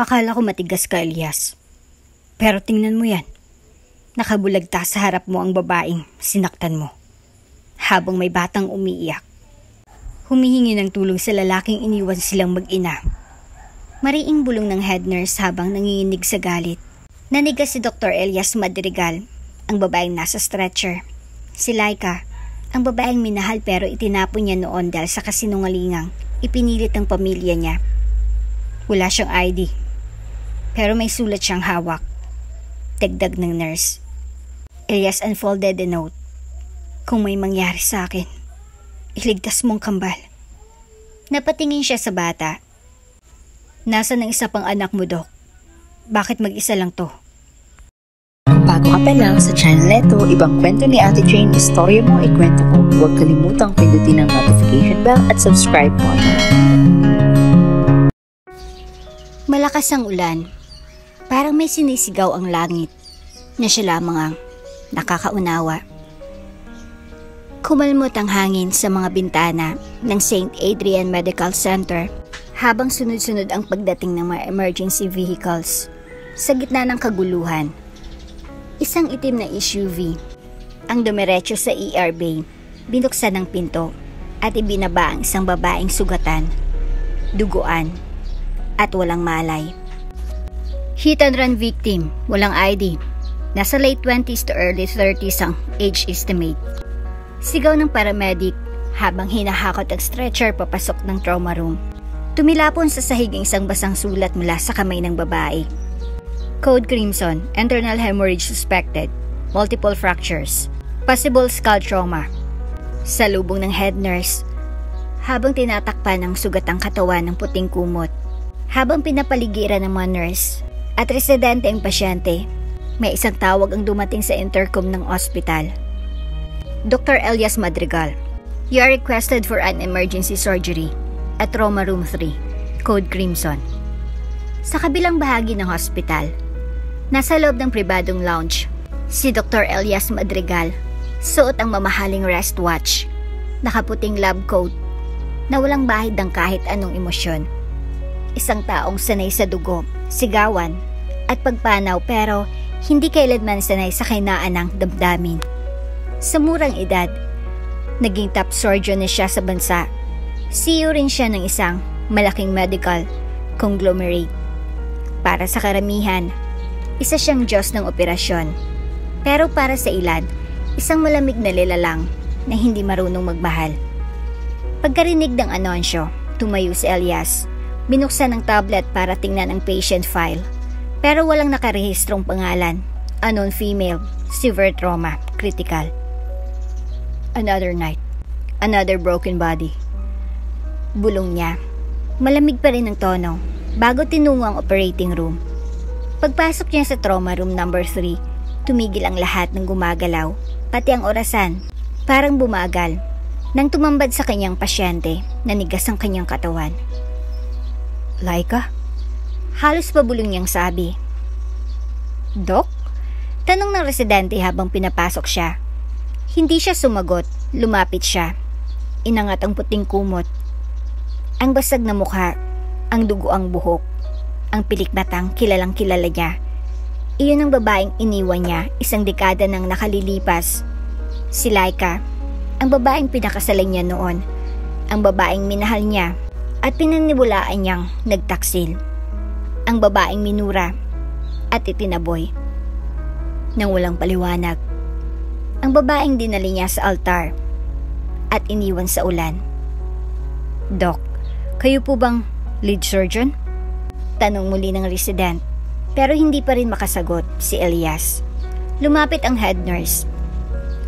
Akala ko matigas ka, Elias. Pero tingnan mo yan. Nakabulagta sa harap mo ang babaeng sinaktan mo. Habang may batang umiiyak. Humihingi ng tulong sa lalaking iniwan silang mag-ina. Mariing bulong ng head nurse habang nanginginig sa galit. Nanigas si Dr. Elias Madrigal, ang babaeng nasa stretcher. Si Laika, ang babaeng minahal pero itinapon niya noon dahil sa kasinungalingang ipinilit ng pamilya niya. Wala siyang ID, pero may sulat siyang hawak. Dagdag ng nurse. Elias unfolded the note. Kung may mangyari sa akin, iligtas mong kambal. Napatingin siya sa bata. Nasaan ang isa pang anak mo, Dok? Bakit mag-isa lang to? Bago ka pa lang sa channel neto, ibang kwento ni Ate Jane, istorya mo, ikwento ko. Huwag kalimutang pindutin ang notification bell at subscribe po. Malakas ang ulan. Parang may sinisigaw ang langit na siya lamang ang nakakaunawa. Kumalmot ang hangin sa mga bintana ng St. Adrian Medical Center habang sunod-sunod ang pagdating ng mga emergency vehicles. Sa gitna ng kaguluhan, isang itim na SUV ang dumiretso sa ER bay, binuksan ng pinto at ibinaba ang isang babaeng sugatan, duguan at walang malay. Hit and run victim, walang ID. Nasa late 20s to early 30s ang age estimate. Sigaw ng paramedic habang hinahakot ang stretcher papasok ng trauma room. Tumilapon sa sahig ang isang basang sulat mula sa kamay ng babae. Code Crimson, internal hemorrhage suspected, multiple fractures, possible skull trauma. Salubong ng head nurse habang tinatakpan ng sugat ang katawan ng puting kumot. Habang pinapaligiran ng mga nurse at residente ang pasyente, may isang tawag ang dumating sa intercom ng ospital. Dr. Elias Madrigal, you are requested for an emergency surgery at Trauma Room 3, Code Crimson. Sa kabilang bahagi ng hospital, nasa loob ng pribadong lounge, si Dr. Elias Madrigal, suot ang mamahaling wristwatch, nakaputing lab coat, na walang bahid ng kahit anong emosyon. Isang taong sanay sa dugo, sigawan, at pagpanaw pero hindi kailanman sanay sa kainaan ng damdamin. Sa murang edad, naging top surgeon na siya sa bansa. CEO rin siya ng isang malaking medical conglomerate. Para sa karamihan, isa siyang Diyos ng operasyon. Pero para sa ilan, isang malamig na lilalang na hindi marunong magmahal. Pagkarinig ng anunsyo, tumayo si Elias. Binuksan ang tablet para tingnan ang patient file. Pero walang nakarehistrong pangalan. Unknown female, severe trauma, critical. Another night, another broken body. Bulong niya. Malamig pa rin ang tono bago tinungo ang operating room. Pagpasok niya sa trauma room number 3, tumigil ang lahat ng gumagalaw, pati ang orasan. Parang bumagal nang tumambad sa kanyang pasyente, nanigas ang kanyang katawan. Laika? Halos pabulong niyang sabi. Dok? Tanong ng residente habang pinapasok siya. Hindi siya sumagot, lumapit siya. Inangat ang puting kumot. Ang basag na mukha, ang dugo ang buhok, ang pilik matang kilalang kilala niya. Iyon ang babaeng iniwan niya isang dekada nang nakalilipas. Si Laika, ang babaeng pinakasalan niya noon, ang babaeng minahal niya at pinaniwalaan niyang nagtaksil. Ang babaeng minura at itinaboy nang walang paliwanag. Ang babaeng dinali niya sa altar at iniwan sa ulan. Doc, kayo po bang lead surgeon? Tanong muli ng resident, pero hindi pa rin makasagot si Elias. Lumapit ang head nurse.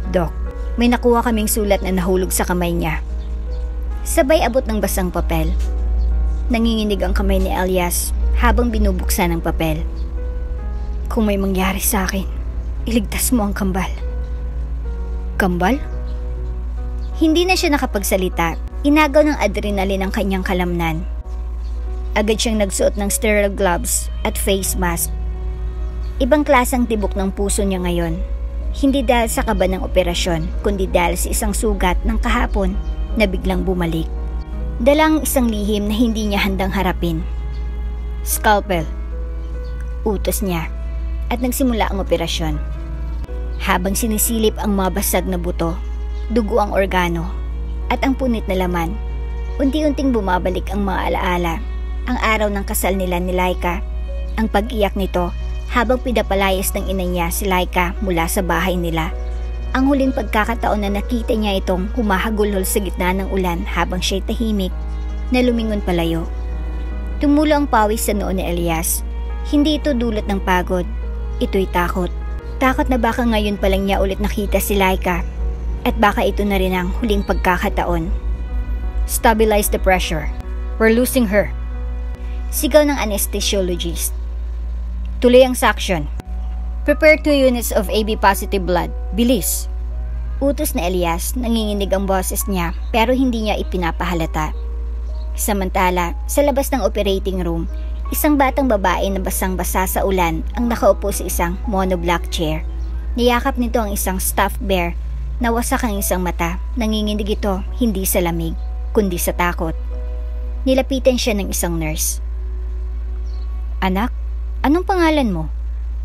Doc, may nakuha kaming sulat na nahulog sa kamay niya. Sabay abot ng basang papel. Nanginginig ang kamay ni Elias habang binubuksan ang papel. Kung may mangyari sa akin, iligtas mo ang kambal. Kambal? Hindi na siya nakapagsalita. Inagaw ng adrenaline ang kanyang kalamnan. Agad siyang nagsuot ng sterile gloves at face mask. Ibang klasang tibok ng puso niya ngayon. Hindi dahil sa kaba ng operasyon, kundi dahil sa isang sugat ng kahapon na biglang bumalik. Dalang isang lihim na hindi niya handang harapin. Scalpel, Utos niya at nagsimula ang operasyon. Habang sinisilip ang mabasag na buto, dugo ang organo at ang punit na laman, unti-unting bumabalik ang mga alaala. Ang araw ng kasal nila ni Laika, ang pag-iyak nito habang pinapalayas ng ina niya si Laika mula sa bahay nila. Ang huling pagkakataon na nakita niya itong humahagulhol sa gitna ng ulan habang siya'y tahimik na lumingon palayo. Tumulo ang pawis sa noo ni Elias. Hindi ito dulot ng pagod, ito'y takot. Takot na baka ngayon pa lang niya ulit nakita si Laika at baka ito na rin ang huling pagkakataon. Stabilize the pressure. We're losing her. Sigaw ng anesthesiologist. Tuloy ang suction. Prepare 2 units of AB positive blood. Bilis. Utos na Elias, nanginginig ang boses niya pero hindi niya ipinapahalata. Samantala, sa labas ng operating room, isang batang babae na basang-basa sa ulan ang nakaupo sa isang monoblock chair. Niyakap nito ang isang stuffed bear na wasak ang isang mata. Nanginginig ito hindi sa lamig, kundi sa takot. Nilapitan siya ng isang nurse. Anak, anong pangalan mo?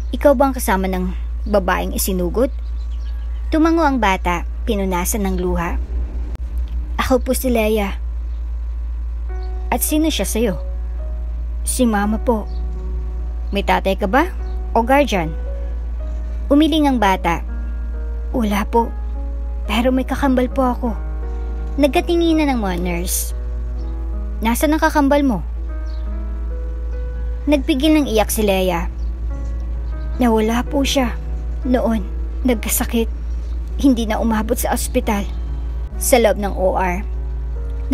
Ikaw bang kasama ng babaeng isinugod? Tumango ang bata, pinunasan ng luha. Ako po si Leia. At sino siya sa'yo? Si mama po. May tatay ka ba? O guardian? Umiling ang bata. Wala po. Pero may kakambal po ako. Nagkatinginan ng mga nurse. Nasaan ang kakambal mo? Nagpigil ng iyak si Leia. Nawala po siya. Noon, nagkasakit. Hindi na umabot sa ospital. Sa loob ng OR,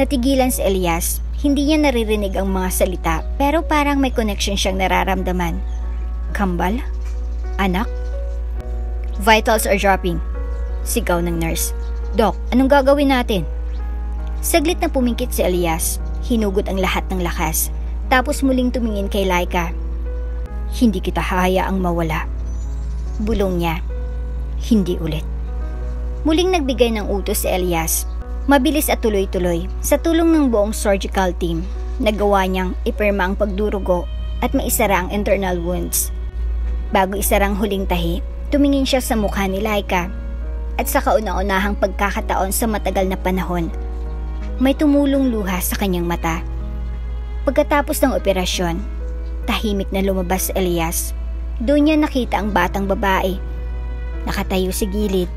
natigilan si Elias. Hindi niya naririnig ang mga salita pero parang may connection siyang nararamdaman. Kambal? Anak? Vitals are dropping. Sigaw ng nurse. Doc, anong gagawin natin? Saglit na pumingkit si Elias. Hinugot ang lahat ng lakas. Tapos muling tumingin kay Laika. Hindi kita hahayaang mawala. Bulong niya. Hindi ulit. Muling nagbigay ng utos si Elias. Mabilis at tuloy-tuloy. Sa tulong ng buong surgical team, nagawa niyang ipirma ang pagdurugo at maisara ang internal wounds. Bago isarang huling tahi, tumingin siya sa mukha ni Laika. At sa kauna-unahang pagkakataon sa matagal na panahon, may tumulong luha sa kanyang mata. Pagkatapos ng operasyon, tahimik na lumabas si Elias. Doon niya nakita ang batang babae. Nakatayo sa gilid.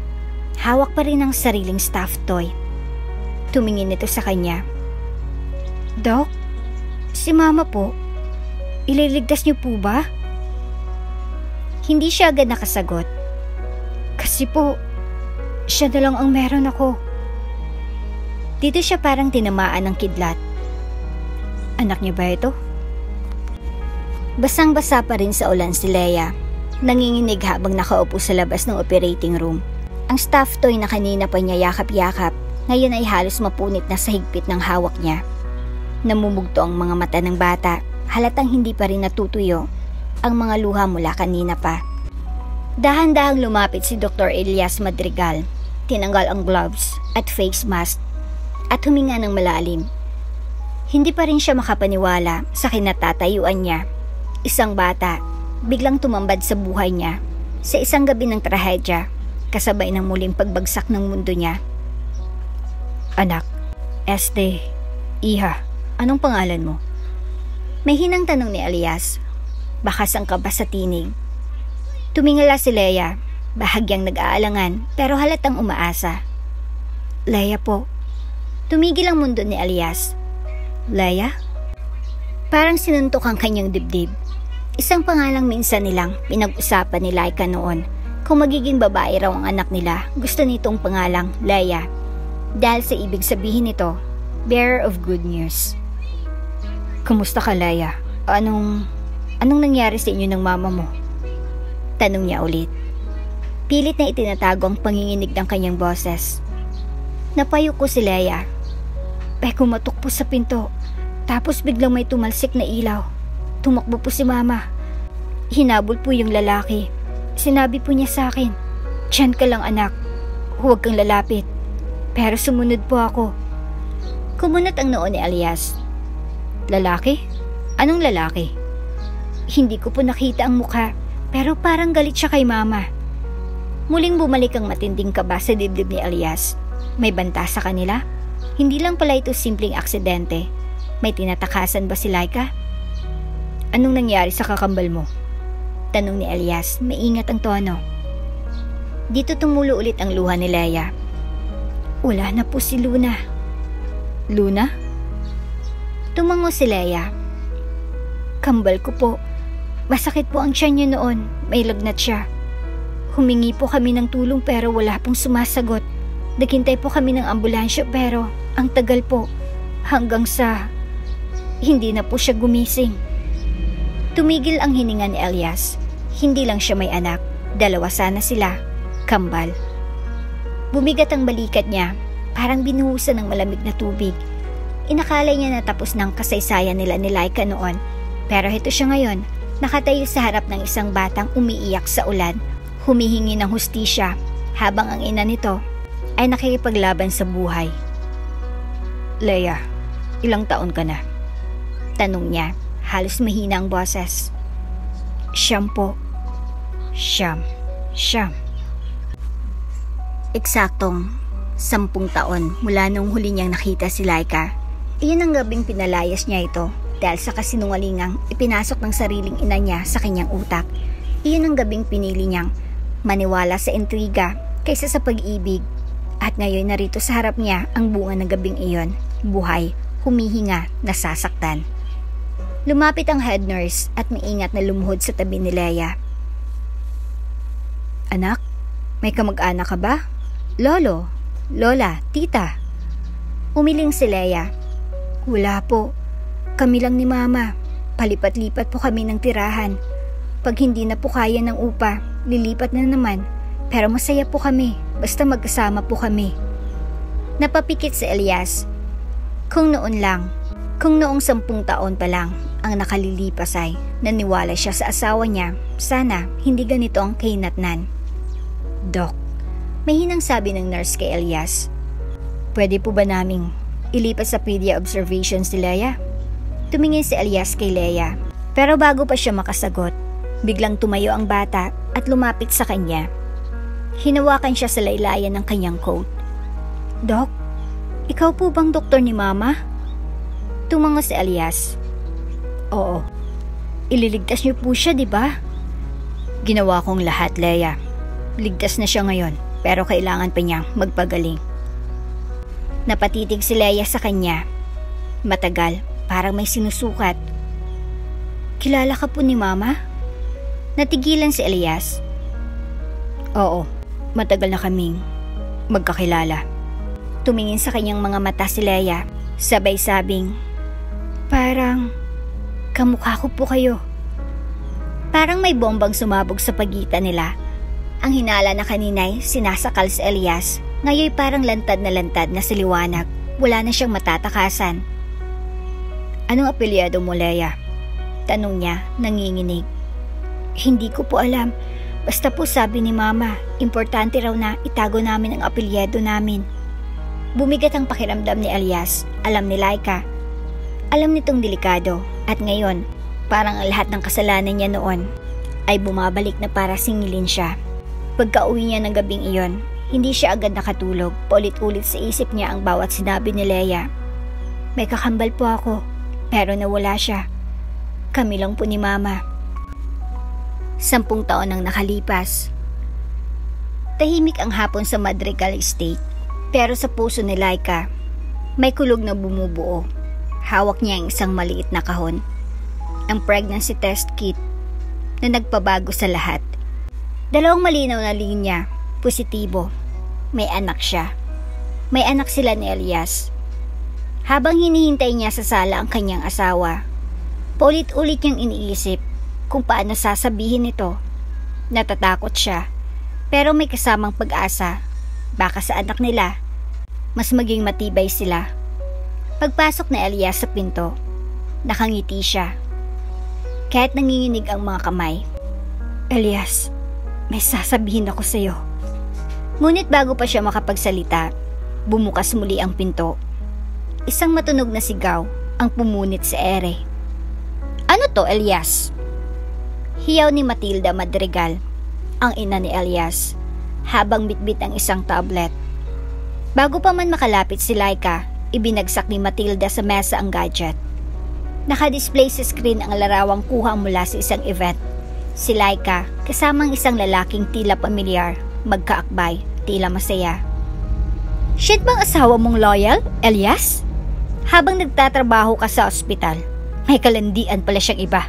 Hawak pa rin ang sariling stuffed toy. Tumingin ito sa kanya. Doc, si mama po. Ililigtas niyo po ba? Hindi siya agad nakasagot. Kasi po, siya na lang ang meron ako. Dito siya parang tinamaan ng kidlat. Anak niyo ba ito? Basang-basa pa rin sa ulan si Leia. Nanginginig habang nakaupo sa labas ng operating room. Ang stuffed toy na kanina pa niya yakap-yakap, ngayon ay halos mapunit na sa higpit ng hawak niya. Namumugto ang mga mata ng bata, halatang hindi pa rin natutuyo ang mga luha mula kanina pa. Dahan-dahang lumapit si Dr. Elias Madrigal, tinanggal ang gloves at face mask at huminga ng malalim. Hindi pa rin siya makapaniwala sa kinatatayuan niya. Isang bata, biglang tumambad sa buhay niya sa isang gabi ng trahedya, kasabay ng muling pagbagsak ng mundo niya. Anak, Iha, anong pangalan mo? May hinang tanong ni Elias. Baka sangka ba sa tinig? Tumingala si Leia, bahagyang nag-aalangan pero halatang umaasa. Leia po. Tumigil ang mundo ni Elias. Leia? Parang sinuntok ang kanyang dibdib. Isang pangalang minsan nilang pinag-usapan ni Laika noon. Kung magiging babae raw ang anak nila, gusto nitong pangalang Leia. Dahil sa ibig sabihin nito, bearer of good news. Kumusta ka, Leia? Anong nangyari sa inyo ng mama mo? Tanong niya ulit. Pilit na itinatago ang panginginig ng kanyang boses. Napayo ko si Leia. Kumatok po sa pinto. Tapos biglang may tumalsik na ilaw. Tumakbo po si mama. Hinabol po yung lalaki. Sinabi po niya sa akin, "Diyan ka lang anak. Huwag kang lalapit." Pero sumunod po ako. Kumunot ang noo ni Elias. Lalaki? Anong lalaki? Hindi ko po nakita ang mukha, pero parang galit siya kay Mama. Muling bumalik ang matinding kaba sa dibdib ni Elias. May banta sa kanila? Hindi lang pala ito simpleng aksidente. May tinatakasan ba si Laika? Anong nangyari sa kakambal mo? Tanong ni Elias, maingat ang tono. Dito tumulo ulit ang luha ni Leia. Wala na po si Luna. Luna? Tumango si Leia. Kambal ko po. Masakit po ang tiyan niya noon. May lagnat siya. Humingi po kami ng tulong pero wala pong sumasagot. Naghintay po kami ng ambulansya pero ang tagal po. Hanggang sa hindi na po siya gumising. Tumigil ang hininga ni Elias. Hindi lang siya may anak. 2 sana sila. Kambal. Bumigat ang balikat niya. Parang binuhusan ng malamig na tubig. Inakala niya na tapos ng kasaysayan nila ni Laika noon. Pero ito siya ngayon. Nakatayo sa harap ng isang batang umiiyak sa ulan, humihingi ng hustisya, habang ang ina nito ay nakikipaglaban sa buhay. Leia, ilang taon ka na? Tanong niya, halos mahina ang boses. Siyam po. Siyam. Eksaktong 10 taon mula nung huli niyang nakita si Laika. Iyon ang gabing pinalayas niya ito. Dahil sa kasinungalingang ipinasok ng sariling ina niya sa kanyang utak. Iyon ang gabing pinili niyang maniwala sa intriga kaysa sa pag-ibig. At ngayon narito sa harap niya ang bunga ng gabing iyon. Buhay, humihinga, nasasaktan. Lumapit ang head nurse at maingat na lumuhod sa tabi ni Leia. Anak, may kamag-anak ka ba? Lolo, Lola, Tita. Umiling si Leia. Wala po. Kami lang ni Mama. Palipat-lipat po kami ng tirahan. Pag hindi na po kaya ng upa, lilipat na naman. Pero masaya po kami, basta magkasama po kami. Napapikit si Elias. Kung noong 10 taon pa lang ang nakalilipas ay naniwala siya sa asawa niya, sana hindi ganito ang kahinatnan. Doc, may hinang sabi ng nurse kay Elias. Pwede po ba naming ilipat sa pedia observation si Leia? Tumingin si Elias kay Leia. Pero bago pa siya makasagot, biglang tumayo ang bata at lumapit sa kanya. Hinawakan siya sa laylayan ng kanyang coat. Doc, ikaw po bang doktor ni Mama? Tumango si Elias. Oo. Ililigtas niyo po siya, di ba? Ginawa kong lahat, Leia. Ligtas na siya ngayon, pero kailangan pa niyang magpagaling. Napatitig si Leia sa kanya. Matagal. Parang may sinusukat. Kilala ka po ni Mama? Natigilan si Elias. Oo, matagal na kaming magkakilala. Tumingin sa kanyang mga mata si Leia, sabay sabing, parang kamukha ko po kayo. Parang may bombang sumabog sa pagitan nila. Ang hinala na kanina'y sinasakal si Elias, ngayon parang lantad na sa liwanag. Wala na siyang matatakasan. Anong apelyado mo, Leia? Tanong niya, nanginginig. Hindi ko po alam. Basta po sabi ni Mama, importante raw na itago namin ang apelyado namin. Bumigat ang pakiramdam ni Elias. Alam ni Laika. Alam nitong delikado. At ngayon, parang ang lahat ng kasalanan niya noon ay bumabalik na para singilin siya. Pagka-uwi niya ng gabing iyon, hindi siya agad nakatulog. Paulit-ulit sa isip niya ang bawat sinabi ni Leia. May kakambal po ako. Pero nawala siya. Kami lang po ni Mama. 10 taon ang nakalipas. Tahimik ang hapon sa Madrigal Estate. Pero sa puso ni Laika, may kulog na bumubuo. Hawak niya ang isang maliit na kahon. Ang pregnancy test kit na nagpabago sa lahat. 2 malinaw na linya. Positibo. May anak siya. May anak sila ni Elias. Habang hinihintay niya sa sala ang kanyang asawa, paulit-ulit niyang iniisip kung paano sasabihin ito. Natatakot siya, pero may kasamang pag-asa. Baka sa anak nila, mas maging matibay sila. Pagpasok ni Elias sa pinto, nakangiti siya. Kahit nanginginig ang mga kamay. Elias, may sasabihin ako sa'yo. Ngunit bago pa siya makapagsalita, bumukas muli ang pinto. Isang matunog na sigaw ang pumunit sa ere. Ano to, Elias? Hiyaw ni Matilda Madrigal, ang ina ni Elias, habang bitbit ang isang tablet. Bago pa man makalapit si Laika, ibinagsak ni Matilda sa mesa ang gadget. Nakadisplay sa screen ang larawang kuha mula sa isang event. Si Laika, kasamang isang lalaking tila pamilyar, magkaakbay, tila masaya. Shit bang asawa mong loyal, Elias? Habang nagtatrabaho ka sa ospital, may kalandian pala siyang iba.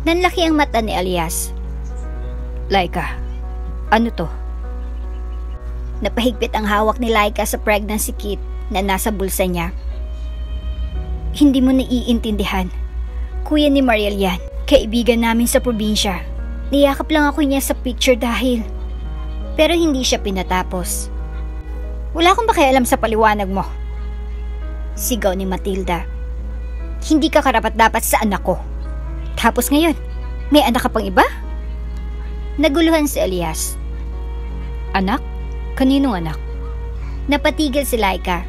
Nanlaki ang mata ni Elias. Laika, ano to? Napahigpit ang hawak ni Laika sa pregnancy kit na nasa bulsa niya. Hindi mo naiintindihan. Kuya ni Mariel yan, kaibigan namin sa probinsya. Niyakap lang ako niya sa picture dahil. Pero hindi siya pinatapos. Wala akong pakialam sa paliwanag mo. Sigaw ni Matilda. Hindi ka karapat-dapat sa anak ko. Tapos ngayon, may anak ka pang iba? Naguluhan si Elias. Anak? Kaninong anak? Napatigil si Laika.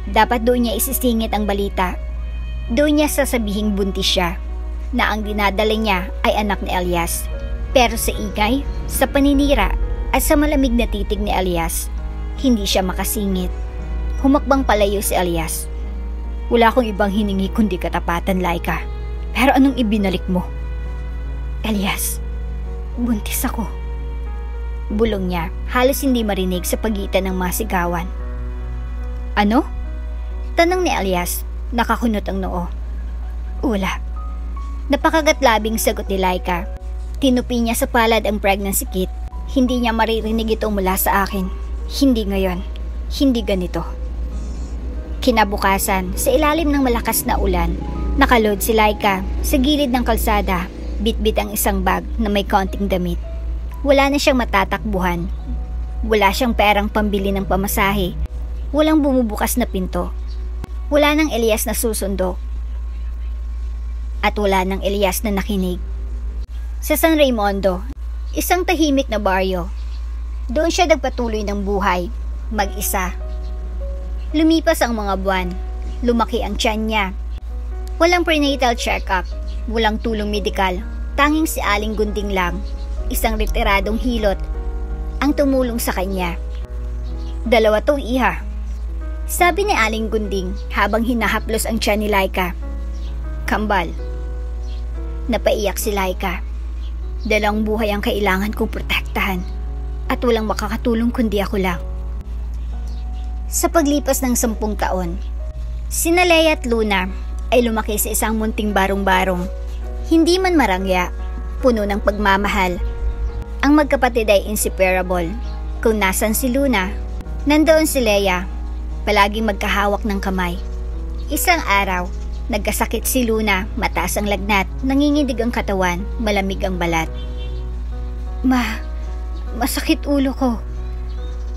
Dapat doon niya isisingit ang balita. Doon niya sasabihing buntis siya, na ang dinadala niya ay anak ni Elias. Pero sa ingay, sa paninira, at sa malamig na titig ni Elias, hindi siya makasingit. Humakbang palayo si Elias. Wala akong ibang hiningi kundi katapatan, Laika. Pero anong ibinalik mo? Elias, buntis ako. Bulong niya, halos hindi marinig sa pagitan ng mga sigawan. Ano? Tanong ni Elias, nakakunot ang noo. Wala. Napakagat-labing sagot ni Laika. Tinupi niya sa palad ang pregnancy kit. Hindi niya maririnig ito mula sa akin. Hindi ngayon. Hindi ganito. Kinabukasan, sa ilalim ng malakas na ulan, nakaload si Laika sa gilid ng kalsada, bitbit ang isang bag na may konting damit. Wala na siyang matatakbuhan. Wala siyang perang pambili ng pamasahe. Walang bumubukas na pinto. Wala nang Elias na susundo. At wala nang Elias na nakinig. Sa San Raimundo, isang tahimik na baryo. Doon siya nagpatuloy ng buhay, mag-isa. Lumipas ang mga buwan. Lumaki ang tiyan niya. Walang prenatal check-up. Walang tulong medikal. Tanging si Aling Gunding lang, isang retiradong hilot, ang tumulong sa kanya. 2 tong iha. Sabi ni Aling Gunding habang hinahaplos ang tiyan ni Laika. Kambal. Napaiyak si Laika. 2 buhay ang kailangan kong protektahan at walang makakatulong kundi ako lang. Sa paglipas ng 10 taon, sina Leia at Luna ay lumaki sa isang munting barong-barong. Hindi man marangya, puno ng pagmamahal. Ang magkapatid ay inseparable. Kung nasan si Luna, nandoon si Leia, palaging magkahawak ng kamay. Isang araw, nagkasakit si Luna, mataas ang lagnat, nanginginig ang katawan, malamig ang balat. Masakit ulo ko.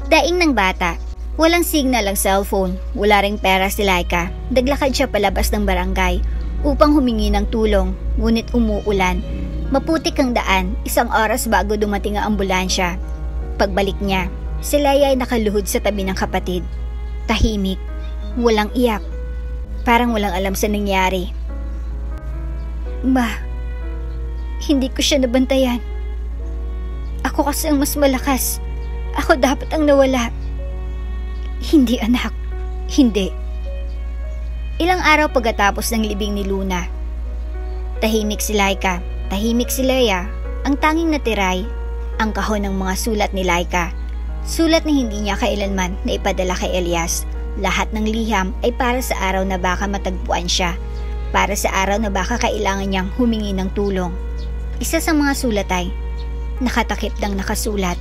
Daing ng bata, walang signal ang cellphone, wala ring pera si Laika. Naglakad siya palabas ng barangay upang humingi ng tulong, ngunit umuulan. Maputik ang daan, 1 oras bago dumating ang ambulansya. Pagbalik niya, si Leia ay nakaluhod sa tabi ng kapatid. Tahimik, walang iyak, parang walang alam sa nangyari. Hindi ko siya nabantayan. Ako kasi ang mas malakas. Ako dapat ang nawala. Hindi anak, hindi. Ilang araw pagkatapos ng libing ni Luna, tahimik si Laika, tahimik si Leia. Ang tanging natiray, ang kahon ng mga sulat ni Laika. Sulat na hindi niya kailanman na ipadala kay Elias. Lahat ng liham ay para sa araw na baka matagpuan siya, para sa araw na baka kailangan niyang humingi ng tulong. Isa sa mga sulat ay nakatakip ng nakasulat,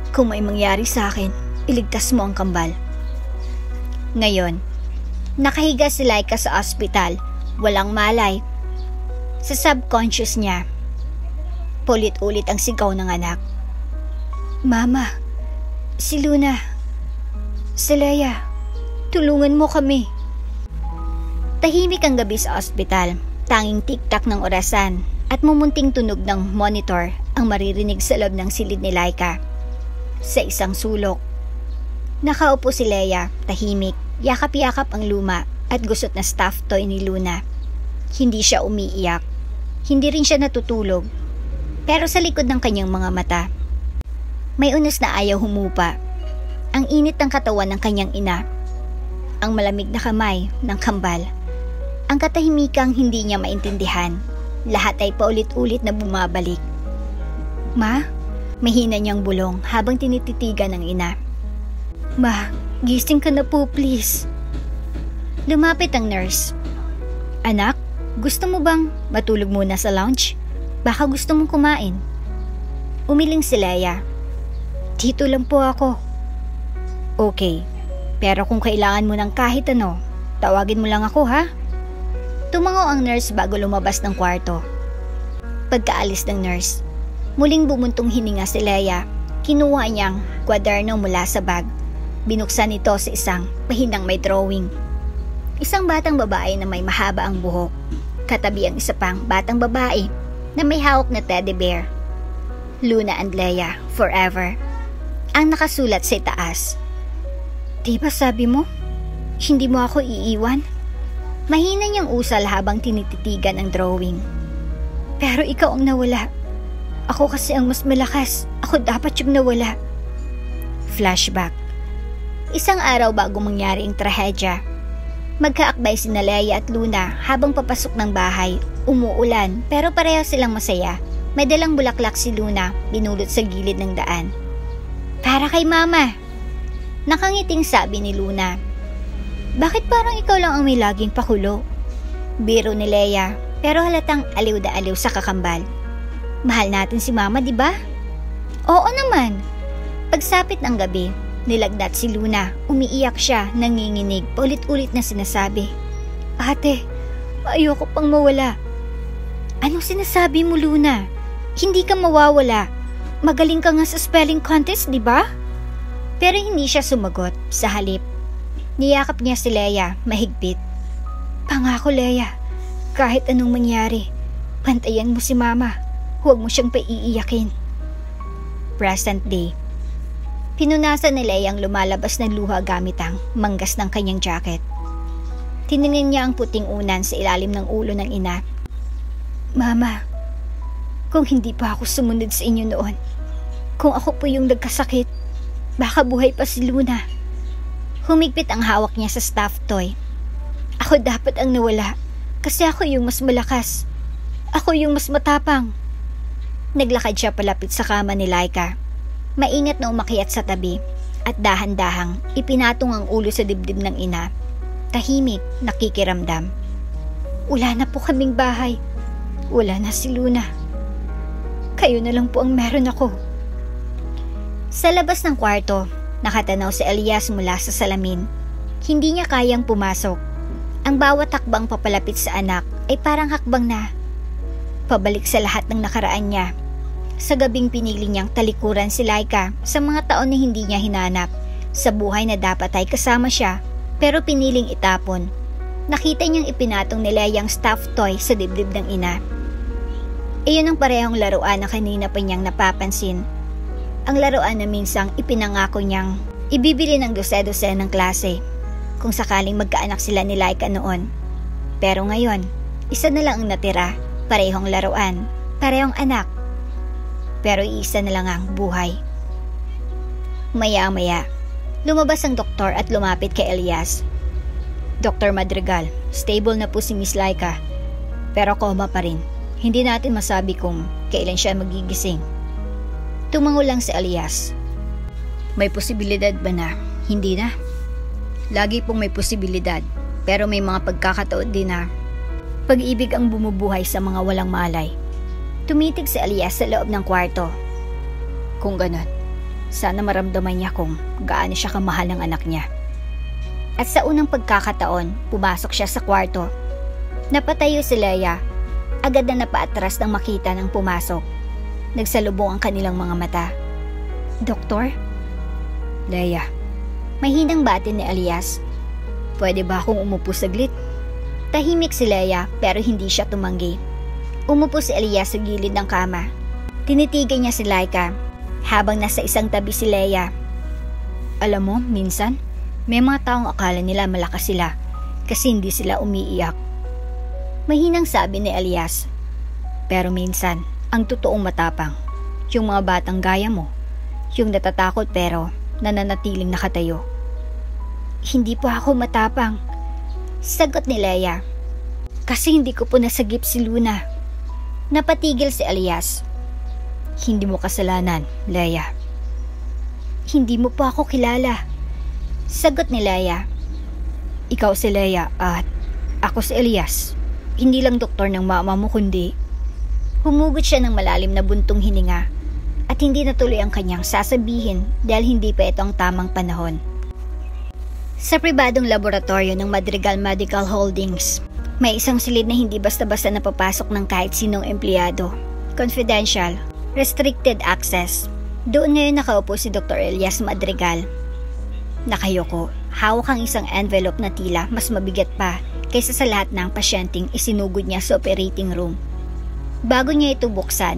kung may mangyari sa akin, iligtas mo ang kambal. Ngayon, nakahiga si Laika sa ospital, walang malay. Sa subconscious niya, paulit-ulit ang sigaw ng anak. Mama, si Luna, si Leia, tulungan mo kami. Tahimik ang gabi sa ospital, tanging tik-tak ng orasan at mumunting tunog ng monitor ang maririnig sa loob ng silid ni Laika. Sa isang sulok, nakaupo si Leia, tahimik, yakap-yakap ang luma at gusot na stuffed toy ni Luna. Hindi siya umiiyak. Hindi rin siya natutulog. Pero sa likod ng kanyang mga mata, may unos na ayaw humupa. Ang init ng katawan ng kanyang ina. Ang malamig na kamay ng kambal. Ang katahimikang hindi niya maintindihan. Lahat ay paulit-ulit na bumabalik. Ma? Mahina niyang bulong habang tinititigan ng ina. Ma, gising ka na po please. Lumapit ang nurse. Anak, gusto mo bang matulog muna sa lounge? Baka gusto mong kumain. Umiling si Leia. Dito lang po ako. Okay, pero kung kailangan mo ng kahit ano, tawagin mo lang ako ha? Tumango ang nurse bago lumabas ng kwarto. Pagkaalis ng nurse, muling bumuntong hininga si Leia. Kinuha niyang kwaderno mula sa bag. Binuksan ito sa isang pahinang may drawing. Isang batang babae na may mahaba ang buhok. Katabi ang isa pang batang babae na may hawak na teddy bear. Luna and Leia, forever. Ang nakasulat sa itaas. Di ba sabi mo, hindi mo ako iiwan? Mahina niyang usal habang tinititigan ang drawing. Pero ikaw ang nawala. Ako kasi ang mas malakas. Ako dapat yung nawala. Flashback. Isang araw bago mangyari ang trahedya. Magkaakbay sina Leia at Luna habang papasok ng bahay. Umuulan pero pareho silang masaya. May dalang bulaklak si Luna, binulot sa gilid ng daan. Para kay Mama. Nakangiting sabi ni Luna. Bakit parang ikaw lang ang may laging pakulo? Biro ni Leia, pero halatang aliw na aliw sa kakambal. Mahal natin si Mama, di ba? Oo naman. Pagsapit ng gabi, nilagnat si Luna. Umiiyak siya, nanginginig, paulit-ulit na sinasabi. Ate, ayoko pang mawala. Anong sinasabi mo, Luna? Hindi ka mawawala. Magaling ka nga sa spelling contest, di ba? Pero hindi siya sumagot. Sa halip, niyakap niya si Leia, mahigpit. Pangako, Leia, kahit anong mangyari, pantayan mo si Mama. Huwag mo siyang paiiyakin. Present day. Pinunasan ni Leia ang lumalabas na luha gamit ang manggas ng kanyang jacket. Tiningin niya ang puting unan sa ilalim ng ulo ng ina. Mama, kung hindi pa ako sumunod sa inyo noon, kung ako po yung nagkasakit, baka buhay pa si Luna. Humigpit ang hawak niya sa stuffed toy. Ako dapat ang nawala kasi ako yung mas malakas. Ako yung mas matapang. Naglakad siya palapit sa kama ni Laika. Maingat na umakyat sa tabi at dahan-dahang ipinatong ang ulo sa dibdib ng ina. Tahimik, nakikiramdam. Wala na po kaming bahay. Wala na si Luna. Kayo na lang po ang meron ako. Sa labas ng kwarto, nakatanaw si Elias mula sa salamin. Hindi niya kayang pumasok. Ang bawat hakbang papalapit sa anak ay parang hakbang na pabalik sa lahat ng nakaraan niya. Sa gabing pinili niyang talikuran si Laika sa mga taon na hindi niya hinanap. Sa buhay na dapat ay kasama siya, pero piniling itapon. Nakita niyang ipinatong ni Leia ang stuffed toy sa dibdib ng ina. Iyon ang parehong laruan na kanina pa niyang napapansin. Ang laruan na minsang ipinangako niyang ibibili ng dose-dose ng klase kung sakaling magkaanak sila ni Laika noon. Pero ngayon, isa na lang ang natira, parehong laruan, parehong anak. Pero iisa na lang ang buhay. Maya-maya, lumabas ang doktor at lumapit kay Elias. Dr. Madrigal, stable na po si Miss Laika, pero coma pa rin. Hindi natin masabi kung kailan siya magigising. Tumango lang si Elias. May posibilidad ba na hindi na? Lagi pong may posibilidad, pero may mga pagkakataon din na pag-ibig ang bumubuhay sa mga walang malay. Tumitig si Elias sa loob ng kwarto. Kung ganun, sana maramdaman niya kung gaano siya kamahal ng anak niya. At sa unang pagkakataon, pumasok siya sa kwarto. Napatayo si Leia. Agad na napaatras nang makita ng pumasok. Nagsalubong ang kanilang mga mata. Doktor? Leia. Mahinang bati ni Elias. Pwede ba akong umupo saglit? Tahimik si Leia pero hindi siya tumanggi. Umupo si Elias sa gilid ng kama. Tinitigan niya si Laika habang nasa isang tabi si Leia. Alam mo, minsan, may mga taong akala nila malakas sila kasi hindi sila umiiyak. Mahinang sabi ni Elias. Pero minsan, ang totoong matapang, yung mga batang gaya mo, yung natatakot pero nananatiling nakatayo. Hindi po ako matapang, sagot ni Leia. Kasi hindi ko po nasagip si Luna. Napatigil si Elias. Hindi mo kasalanan, Leia. Hindi mo pa ako kilala, sagot ni Leia. Ikaw si Leia at ako si Elias. Hindi lang doktor ng mama mo kundi... Humugot siya ng malalim na buntong hininga at hindi natuloy ang kanyang sasabihin dahil hindi pa ito ang tamang panahon. Sa pribadong laboratorio ng Madrigal Medical Holdings, may isang silid na hindi basta-basta napapasok ng kahit sinong empleyado. Confidential, restricted access. Doon ngayon nakaupo si Dr. Elias Madrigal. Nakayoko, hawak ang isang envelope na tila mas mabigat pa kaysa sa lahat ng pasyenteng isinugod niya sa operating room. Bago niya ito buksan,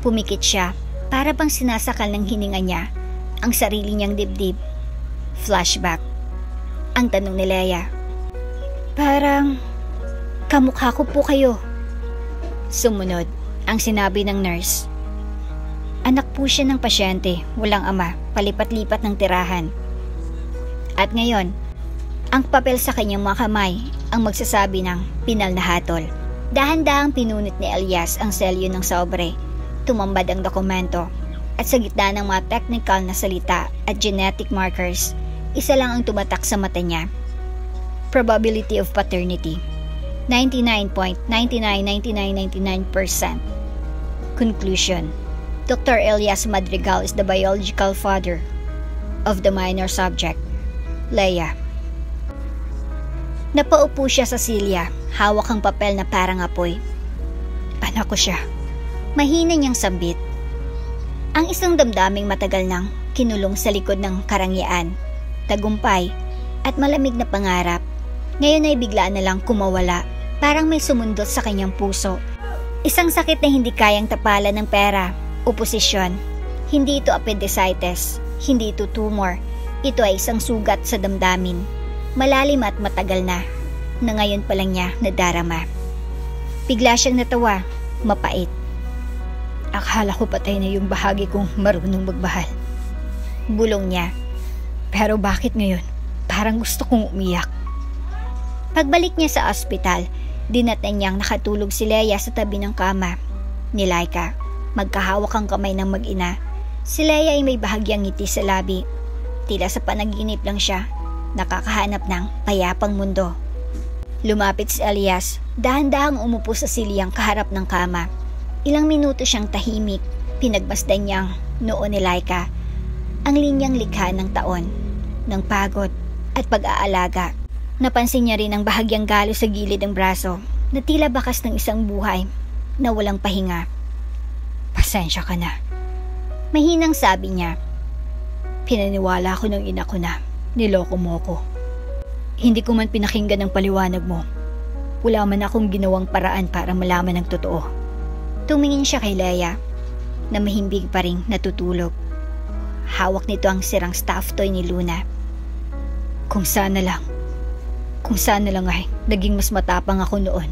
pumikit siya para bang sinasakal ng hininga niya ang sarili niyang dibdib. Flashback. Ang tanong ni Leia. Parang kamukha ko po kayo. Sumunod ang sinabi ng nurse. Anak po siya ng pasyente, walang ama, palipat-lipat ng tirahan. At ngayon, ang papel sa kanyang mga kamay ang magsasabi ng pinal na hatol. Dahan-dahang pinunit ni Elias ang selyo ng sobre, tumambad ang dokumento, at sa gitna ng mga technical na salita at genetic markers, isa lang ang tumatak sa mata niya. Probability of paternity, 99.999999%. Conclusion. Dr. Elias Madrigal is the biological father of the minor subject, Leia. Napaupo siya sa silya, hawak ang papel na parang apoy. Anak ko siya. Mahina niyang sambit. Ang isang damdaming matagal nang kinulong sa likod ng karangyaan, tagumpay, at malamig na pangarap, ngayon ay bigla na lang kumawala, parang may sumundot sa kanyang puso. Isang sakit na hindi kayang tapalan ng pera o posisyon. Hindi ito appendicitis, hindi ito tumor, ito ay isang sugat sa damdamin. Malalim at matagal na ngayon pa lang niya nadarama. Bigla siyang natawa, mapait. Akala ko patay na yung bahagi kong marunong magbahal. Bulong niya. Pero bakit ngayon? Parang gusto kong umiyak. Pagbalik niya sa ospital, dinatan niyang nakatulog si Leia sa tabi ng kama ni Laika. Magkahawak ang kamay ng mag-ina. Si Leia ay may bahagyang ngiti sa labi. Tila sa panaginip lang siya, nakakahanap ng payapang mundo. Lumapit si Elias, dahan-dahang umupo sa silyang kaharap ng kama. Ilang minuto siyang tahimik, pinagmasdan niyang noo ni Laika, ang linyang likha ng taon, ng pagod at pag-aalaga. Napansin niya rin ang bahagyang galo sa gilid ng braso, na tila bakas ng isang buhay na walang pahinga. Pasensya ka na. Mahinang sabi niya. Pinaniwala ko ng ina ko na niloko mo ko. Hindi ko man pinakinggan ang paliwanag mo. Wala man akong ginawang paraan para malaman ang totoo. Tumingin siya kay Leia, na mahimbing pa ring natutulog. Hawak nito ang sirang stuffed toy ni Luna. Kung sana lang ay naging mas matapang ako noon.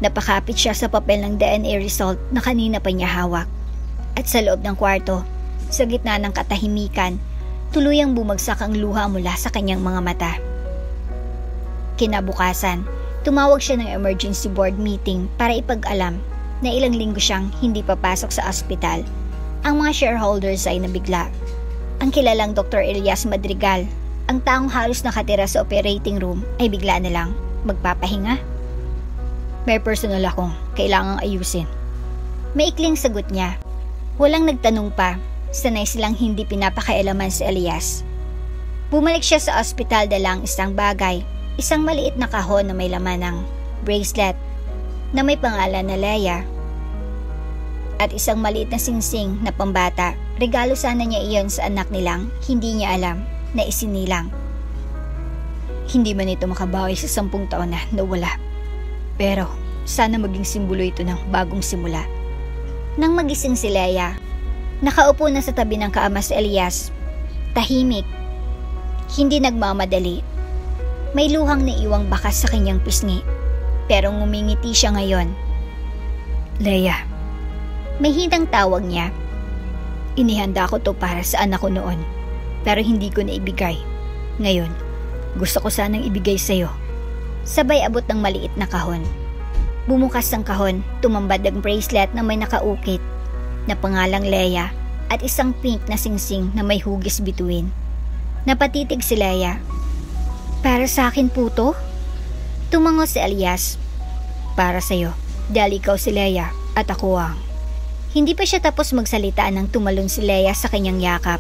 Napakapit siya sa papel ng DNA result na kanina pa niya hawak. At sa loob ng kwarto, sa gitna ng katahimikan, tuluyang bumagsak ang luha mula sa kanyang mga mata. Kinabukasan, tumawag siya ng emergency board meeting para ipag-alam na ilang linggo siyang hindi papasok sa ospital. Ang mga shareholders ay nabigla. Ang kilalang Dr. Elias Madrigal, ang taong halos nakatira sa operating room, ay bigla na lang magpapahinga. May personal akong kailangang ayusin. Maikling sagot niya. Walang nagtanong pa. Sanay silang hindi pinapakailaman si Elias. Bumalik siya sa ospital dalang isang bagay, isang maliit na kahon na may laman ng bracelet na may pangalan na Leia at isang maliit na singsing na pambata. Regalo sana niya iyon sa anak nilang hindi niya alam na isinilang. Hindi man ito makabawi sa 10 taon na nawala. Pero sana maging simbolo ito ng bagong simula. Nang magising si Leia, nakaupo na sa tabi ng kaama si Elias. Tahimik. Hindi nagmamadali. May luhang naiwang bakas sa kanyang pisngi. Pero ngumingiti siya ngayon. Leia. May hidang tawag niya. Inihanda ko to para sa anak ko noon, pero hindi ko na ibigay. Ngayon, gusto ko sanang ibigay sa'yo. Sabay abot ng maliit na kahon. Bumukas ang kahon, tumambad ang bracelet na may nakaukit na pangalang Leia at isang pink na singsing na may hugis bituin. Napatitig si Leia. Para sa akin po to? Tumango si Elias. Para sa'yo, dahil ikaw si Leia at ako ang... Hindi pa siya tapos magsalita nang tumalon si Leia sa kanyang yakap.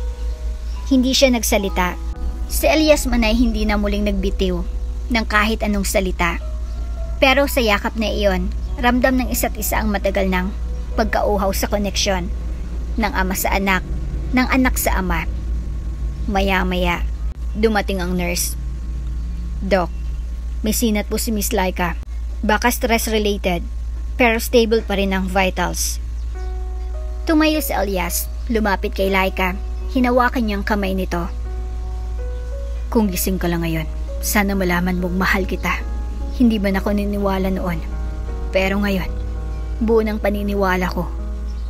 Hindi siya nagsalita. Si Elias man ay hindi na muling nagbitiw ng kahit anong salita. Pero sa yakap na iyon, ramdam ng isa't isa ang matagal ng pagkauhaw sa koneksyon ng ama sa anak, ng anak sa ama. Maya-maya, dumating ang nurse. Doc, may sinat po si Miss Laika. Baka stress-related, pero stable pa rin ang vitals. Tumayo si Elias, lumapit kay Laika, hinawakan niyang kamay nito. Kung gising ka lang ngayon, sana malaman mong mahal kita. Hindi ba ako niniwala noon? Pero ngayon, buo ng paniniwala ko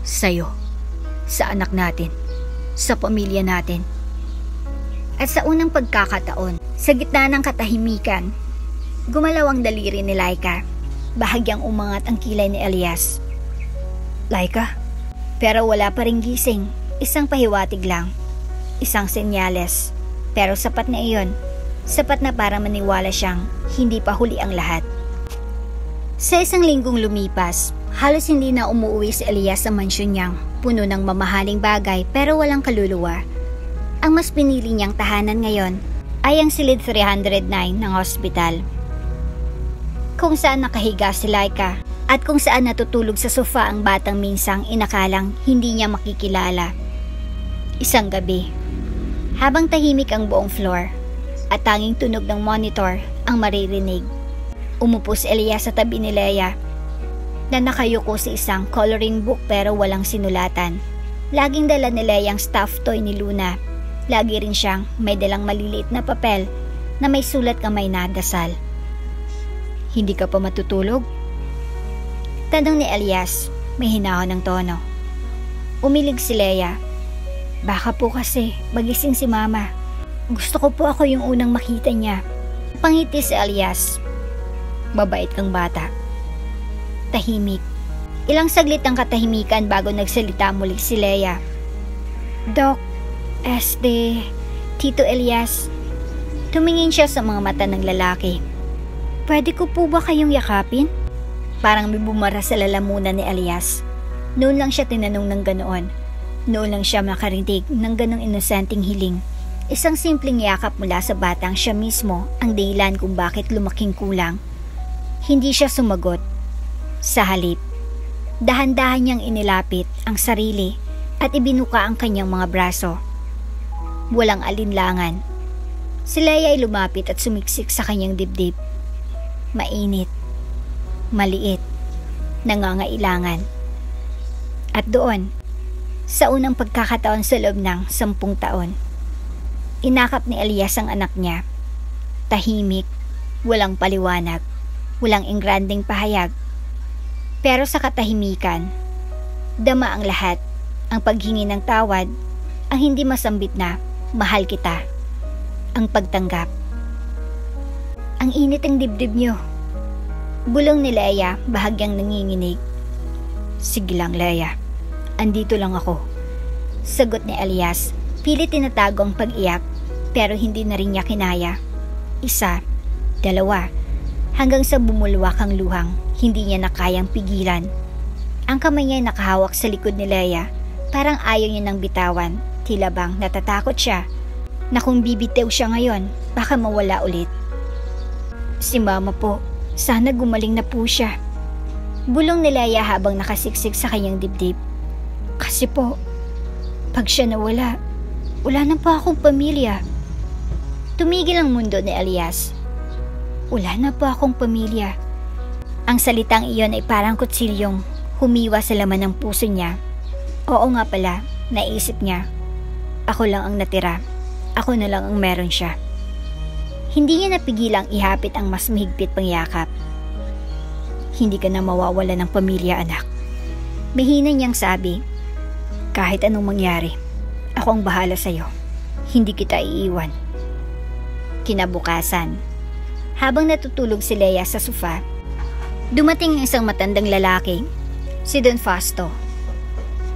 sa'yo, sa anak natin, sa pamilya natin. At sa unang pagkakataon, sa gitna ng katahimikan, gumalaw ang daliri ni Laika. Bahagyang umangat ang kilay ni Elias. Laika? Pero wala pa ring gising. Isang pahiwatig lang. Isang senyales. Pero sapat na iyon. Sapat na para maniwala siyang hindi pa huli ang lahat. Sa isang linggong lumipas, halos hindi na umuwi si Elias sa mansyon niyang, puno ng mamahaling bagay pero walang kaluluwa. Ang mas pinili niyang tahanan ngayon ay ang silid 309 ng hospital. Kung saan nakahiga si Laika at kung saan natutulog sa sofa ang batang minsang inakalang hindi niya makikilala. Isang gabi, habang tahimik ang buong floor at tanging tunog ng monitor ang maririnig, umupo si Elias sa tabi ni Leia na nakayuko sa isang coloring book pero walang sinulatan. Laging dala ni Leia ang stuffed toy ni Luna. Lagi rin siyang may dalang maliliit na papel na may sulat kamay na dasal. Hindi ka pa matutulog? Tanong ni Elias, may hinahon ng tono. Umilig si Leia. Baka po kasi magising si Mama. Gusto ko po ako yung unang makita niya. Pangiti si Elias. Mabait kang bata. Tahimik. Ilang saglit ang katahimikan bago nagsalita muli si Leia. Doc, Tito Elias. Tumingin siya sa mga mata ng lalaki. Pwede ko po ba kayong yakapin? Parang may bumara sa lalamunan ni Elias. Noon lang siya tinanong ng ganoon. Noon lang siya makarinig ng ganong inosenteng hiling. Isang simpleng yakap mula sa batang siya mismo ang dahilan kung bakit lumaking kulang. Hindi siya sumagot. Sa halip, dahan-dahan niyang inilapit ang sarili at ibinuka ang kanyang mga braso. Walang alinlangan. Si Leia ay lumapit at sumiksik sa kanyang dibdib. Mainit, maliit, nangangailangan. At doon, sa unang pagkakataon sa loob ng 10 taon, inakap ni Elias ang anak niya. Tahimik, walang paliwanag, walang ingranding pahayag. Pero sa katahimikan, dama ang lahat, ang paghingi ng tawad, ang hindi masambit na, mahal kita, ang pagtanggap. Ang init ang dibdib niyo. Bulong ni Leia, bahagyang nanginginig. Sige lang, Leia. Andito lang ako. Sagot ni Elias, pilit tinatago ang pag-iyak, pero hindi na rin niya kinaya. 1, 2, hanggang sa bumulwak ang luhang, hindi niya na kayang pigilan. Ang kamay niya ay nakahawak sa likod ni Leia, parang ayaw niya nang bitawan, tila bang natatakot siya, na kung bibitew siya ngayon, baka mawala ulit. Si Mama po, sana gumaling na po siya. Bulong ni Leia habang nakasiksik sa kanyang dibdib. Kasi po, pag siya nawala, wala na po akong pamilya. Tumigil ang mundo ni Elias. Wala na po akong pamilya. Ang salitang iyon ay parang kutsilyong humiwa sa laman ng puso niya. Oo nga pala, naisip niya. Ako lang ang natira. Ako na lang ang meron siya. Hindi niya napigilang ihapit ang mas mahigpit pang yakap. Hindi ka na mawawala ng pamilya, anak. Mahina niyang sabi, "Kahit anong mangyari, ako ang bahala sa'yo. Hindi kita iiwan." Kinabukasan, habang natutulog si Leia sa sofa, dumating ang isang matandang lalaki, si Don Fausto,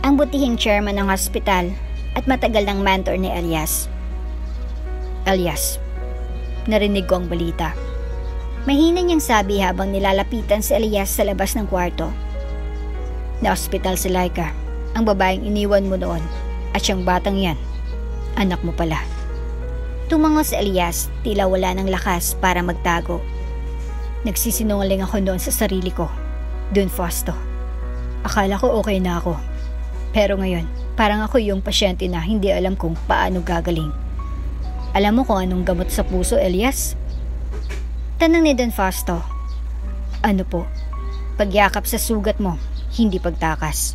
ang butihing chairman ng hospital at matagal ng mentor ni Elias. "Elias, narinig ko ang balita." Mahina niyang sabi habang nilalapitan si Elias sa labas ng kwarto. "Na-hospital si Laika, ang babaeng iniwan mo noon, at siyang batang yan, anak mo pala." Tumango si Elias, tila wala ng lakas para magtago. "Nagsisinungaling ako noon sa sarili ko, Don Fausto. Akala ko okay na ako. Pero ngayon, parang ako yung pasyente na hindi alam kung paano gagaling. Alam mo kung anong gamot sa puso, Elias?" Tanong ni Don Fausto. "Ano po?" "Pagyakap sa sugat mo, hindi pagtakas."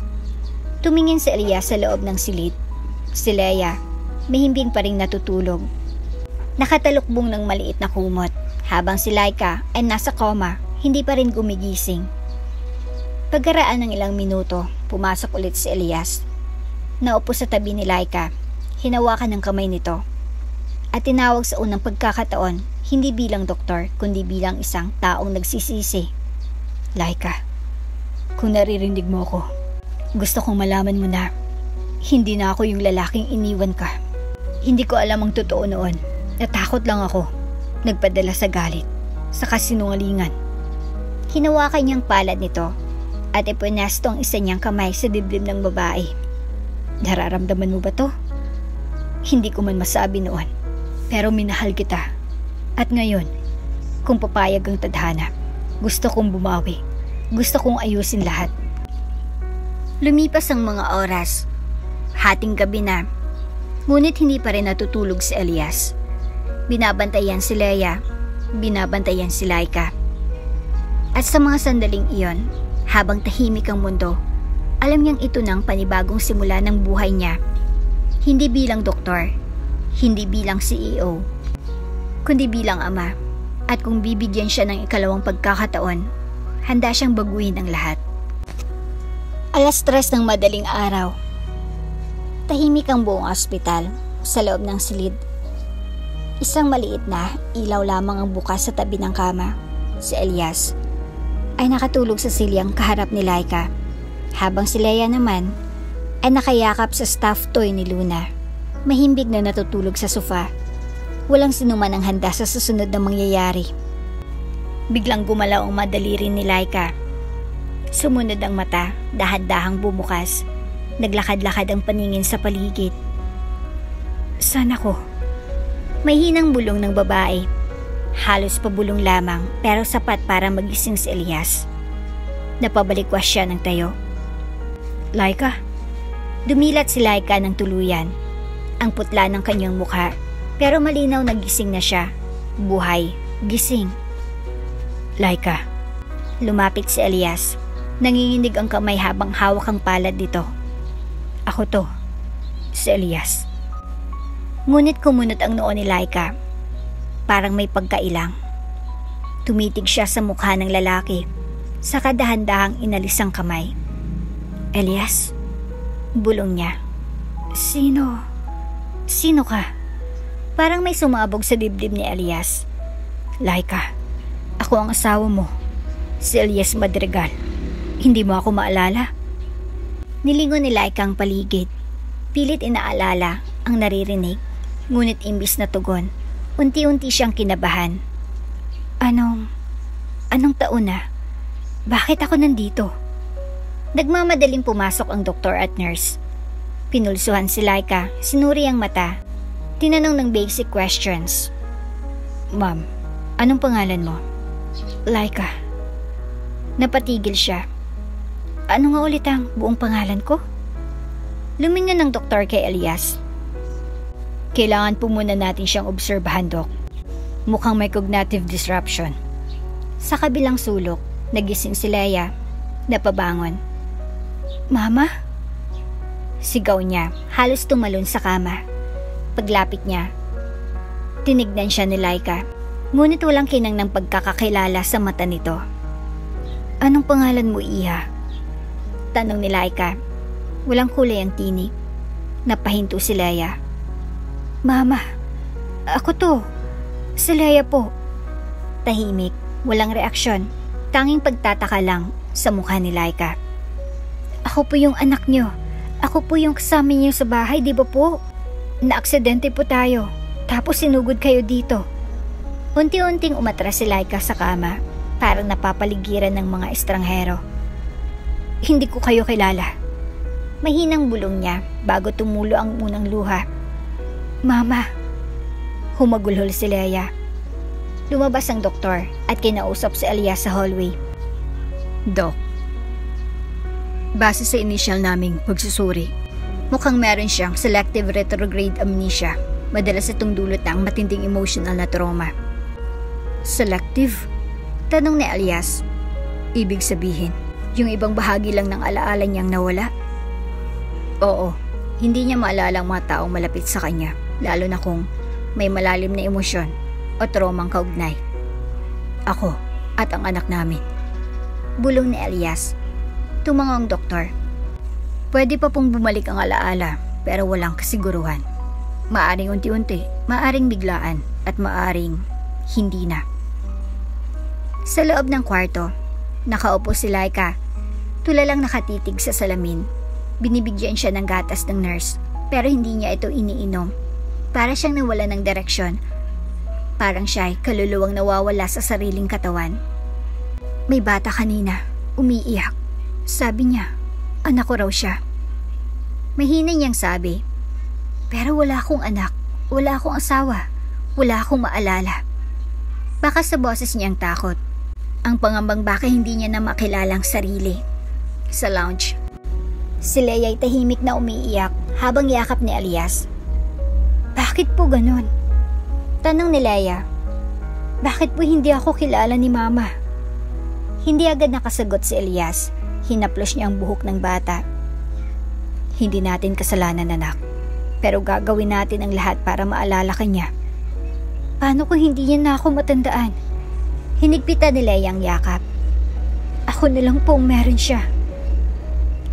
Tumingin si Elias sa loob ng silid. Si Leia, mahimbing pa ring natutulog. Nakatalukbong ng maliit na kumot, habang si Laika ay nasa coma, hindi pa rin gumigising. Pagkaraan ng ilang minuto, pumasok ulit si Elias. Naupo sa tabi ni Laika, hinawakan ng kamay nito, at tinawag sa unang pagkakataon, hindi bilang doktor, kundi bilang isang taong nagsisisi. "Laika, kung naririnig mo ko, gusto kong malaman mo na hindi na ako yung lalaking iniwan ka. Hindi ko alam ang totoo noon. Natakot lang ako. Nagpadala sa galit, sa kasinungalingan." Hinawakan niyang palad nito at ipunesto ang isa niyang kamay sa dibdib ng babae. "Nararamdaman mo ba to? Hindi ko man masabi noon, pero minahal kita. At ngayon, kung papayag ang tadhana, gusto kong bumawi. Gusto kong ayusin lahat." Lumipas ang mga oras. Hating gabi na. Ngunit hindi pa rin natutulog si Elias. Binabantayan si Leia. Binabantayan si Laika. At sa mga sandaling iyon, habang tahimik ang mundo, alam niyang ito ng panibagong simula ng buhay niya. Hindi bilang doktor, hindi bilang CEO, kundi bilang ama. At kung bibigyan siya ng ikalawang pagkakataon, handa siyang baguhin ang lahat. 3:00 ng madaling araw. Tahimik ang buong ospital. Sa loob ng silid, isang maliit na ilaw lamang ang bukas sa tabi ng kama. Si Elias ay nakatulog sa silyang kaharap ni Laika, habang si Leia naman ay nakayakap sa stuffed toy ni Luna. Mahimbing na natutulog sa sofa. Walang sinuman ang handa sa susunod na mangyayari. Biglang gumalaw ang madaliri ni Laika. Sumunod ang mata, dahan-dahang bumukas. Naglakad-lakad ang paningin sa paligid. "Saan ako?" May hinang bulong ng babae. Halos pabulong lamang, pero sapat para magising si Elias. Napabalikwas siya ng tayo. "Laika?" Dumilat si Laika ng tuluyan. Ang putla ng kanyang mukha, pero malinaw na gising na siya. Buhay, gising. "Laika." Lumapit si Elias. Nanginginig ang kamay habang hawak ang palad nito. "Ako to, si Elias." Ngunit kumunot ang noo ni Laika. Parang may pagkailang. Tumitig siya sa mukha ng lalaki, saka dahan-dahang inalis ang kamay. "Elias?" Bulong niya. Sino ka?" Parang may sumabog sa dibdib ni Elias. "Laika, ako ang asawa mo, si Elias Madrigal. Hindi mo ako maalala?" Nilingon ni Laika ang paligid. Pilit inaalala ang naririnig, ngunit imbis na tugon, unti-unti siyang kinabahan. Anong taon na? Bakit ako nandito?" Nagmamadaling pumasok ang doktor at nurse. Pinulsuhan si Laika, sinuri ang mata. Tinanong ng basic questions. "Ma'am, anong pangalan mo?" "Laika." Napatigil siya. "Ano nga ulit ang buong pangalan ko?" Lumingon ng doktor kay Elias. "Kailangan po muna natin siyang obserbahan, Dok. Mukhang may cognitive disruption." Sa kabilang sulok, nagising si Leia. Napabangon. "Mama?" Sigaw niya, halos tumalon sa kama. Paglapit niya, tinignan siya ni Laika, ngunit walang kinang ng pagkakakilala sa mata nito. "Anong pangalan mo, Iha?" Tanong ni Laika. Walang kulay ang tinig. Napahinto si Leia. Mama, ako to. Si Leia po. Tahimik, walang reaksyon. Tanging pagtataka lang sa mukha ni Laika. Ako po yung anak nyo. Ako po yung kasama niyo sa bahay, di ba po? Naaksidente po tayo. Tapos sinugod kayo dito. Unti-unting umatras si Laika sa kama. Parang napapaligiran ng mga estranghero. Hindi ko kayo kilala. Mahinang bulong niya bago tumulo ang unang luha. Mama. Humagulhol si Leia. Lumabas ang doktor at kinausap si Elias sa hallway. Doc, base sa initial naming pagsusuri, mukhang meron siyang selective retrograde amnesia. Madalas itong dulot ng matinding emotional na trauma. Selective? Tanong ni Elias. Ibig sabihin, yung ibang bahagi lang ng alaala niyang nawala? Oo, hindi niya maalala ang mga taong malapit sa kanya, lalo na kung may malalim na emosyon o traumang kaugnay. Ako at ang anak namin. Bulong ni Elias. Tumango ang doktor. Pwede pa pong bumalik ang alaala pero walang kasiguruhan. Maaring unti-unti, maaring biglaan at maaring hindi na. Sa loob ng kwarto, nakaupo si Laika. Tulalang nakatitig sa salamin. Binibigyan siya ng gatas ng nurse pero hindi niya ito iniinom. Para siyang nawala ng direksyon. Parang siya ay kaluluwang nawawala sa sariling katawan. May bata kanina, umiiyak. Sabi niya, anak ko raw siya. Mahina niyang sabi, pero wala akong anak, wala akong asawa, wala akong maalala. Baka sa boses niyang takot. Ang pangambang baka hindi niya na makilalang sarili. Sa lounge, si Leia ay tahimik na umiiyak habang yakap ni Elias. Bakit po ganun? Tanong ni Leia. Bakit po hindi ako kilala ni Mama? Hindi agad nakasagot si Elias. Hinaplos niya ang buhok ng bata. Hindi natin kasalanan, anak. Pero gagawin natin ang lahat para maalala ka niya. Paano kung hindi niya na ako matandaan? Hinigpitan ni Leia ang yakap. Ako na lang po meron siya.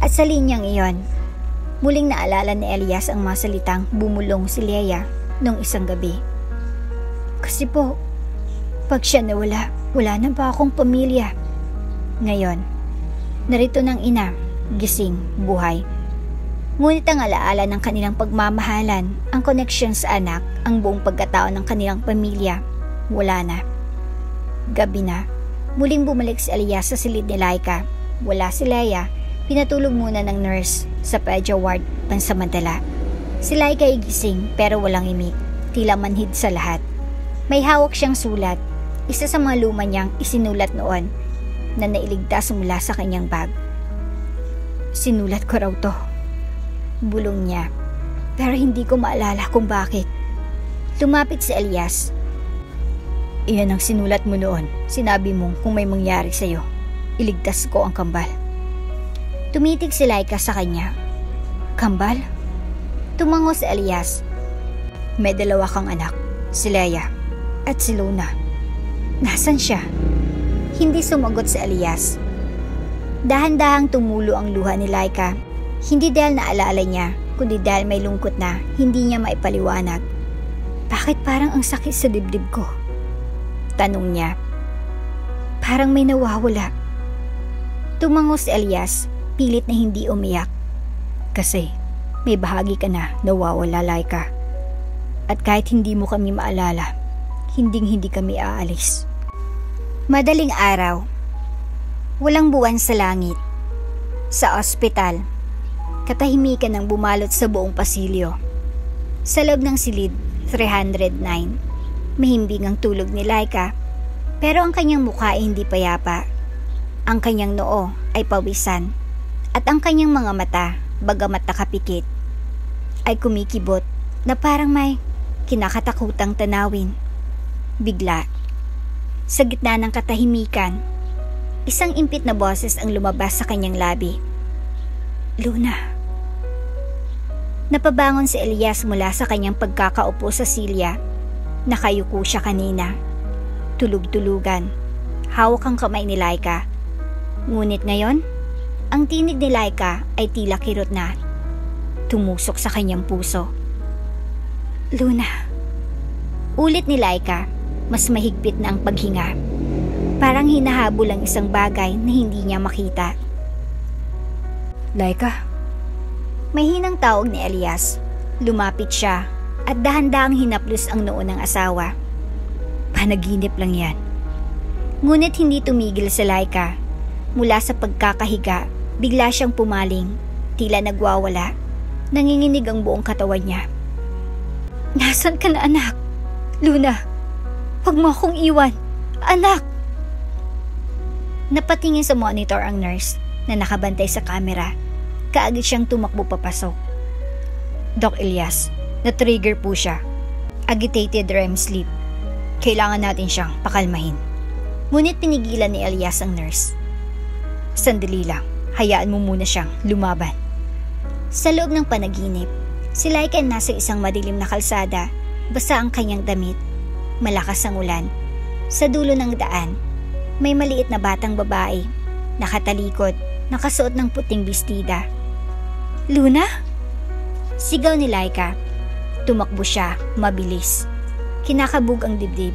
At sa linyang iyon, muling naalala ni Elias ang mga salitang bumulong si Leia noong isang gabi. Kasi po, pag siya nawala, wala na ba akong pamilya? Ngayon, narito ng ina, gising, buhay. Ngunit ang alaala ng kanilang pagmamahalan, ang connection sa anak, ang buong pagkatao ng kanilang pamilya, wala na. Gabi na, muling bumalik si Elias sa silid ni Laika. Wala si Leia, pinatulog muna ng nurse sa pedia ward pansamantala. Si Laika ay gising pero walang imik, tila manhid sa lahat. May hawak siyang sulat, isa sa mga luma niyang isinulat noon na nailigtas mula sa kanyang bag. Sinulat ko raw to. Bulong niya, pero hindi ko maalala kung bakit. Lumapit si Elias. Iyan ang sinulat mo noon. Sinabi mong kung may mangyari sa'yo, iligtas ko ang kambal. Tumitig si Laika sa kanya. Kambal? Tumango si Elias. May dalawa kang anak, si Leia at si Luna. Nasaan siya? Hindi sumagot si Elias. Dahan-dahang tumulo ang luha ni Laika. Hindi dahil naalala niya, kundi dahil may lungkot na hindi niya maipaliwanag. Bakit parang ang sakit sa dibdib ko? Tanong niya. Parang may nawawala. Tumango si Elias, pilit na hindi umiyak. Kasi may bahagi ka na nawawala, Laika. At kahit hindi mo kami maalala, hindi kami aalis. Madaling araw. Walang buwan sa langit. Sa ospital, katahimikan ang bumalot sa buong pasilyo. Sa loob ng silid, 309. Mahimbing ang tulog ni Laika, pero ang kanyang mukha ay hindi payapa. Ang kanyang noo ay pawisan, at ang kanyang mga mata, bagamat nakapikit, ay kumikibot na parang may kinakatakutang tanawin. Bigla, sa gitna ng katahimikan, isang impit na boses ang lumabas sa kanyang labi. Luna. Napabangon si Elias mula sa kanyang pagkakaupo sa silya. Nakayuko siya kanina. Tulug-tulugan. Hawak ang kamay ni Laika. Ngunit ngayon, Ang tinig ni Laika ay tila kirot na tumusok sa kanyang puso. Luna. Ulit ni Laika, mas mahigpit na ang paghinga. Parang hinahabol ang isang bagay na hindi niya makita. Laika. May hinang tawag ni Elias. Lumapit siya at dahan-dahang hinaplos ang noo ng asawa. Panaginip lang yan. Ngunit hindi tumigil sa Laika. Mula sa pagkakahiga, bigla siyang pumaling, tila nagwawala. Nanginginig ang buong katawan niya. Nasaan ka na, anak? Luna, huwag mo akong iwan. Anak! Napatingin sa monitor ang nurse na nakabantay sa kamera. Kaagad siyang tumakbo papasok. Doc Elias, na-trigger po siya. Agitated REM sleep. Kailangan natin siyang pakalmahin. Ngunit pinigilan ni Elias ang nurse. Sandali lang, hayaan mo muna siyang lumaban. Sa loob ng panaginip, si Laika nasa isang madilim na kalsada, basa ang kanyang damit. Malakas ang ulan. Sa dulo ng daan, may maliit na batang babae, nakatalikod, nakasuot ng puting bestida. Luna? Sigaw ni Laika. Tumakbo siya, mabilis. Kinakabog ang dibdib,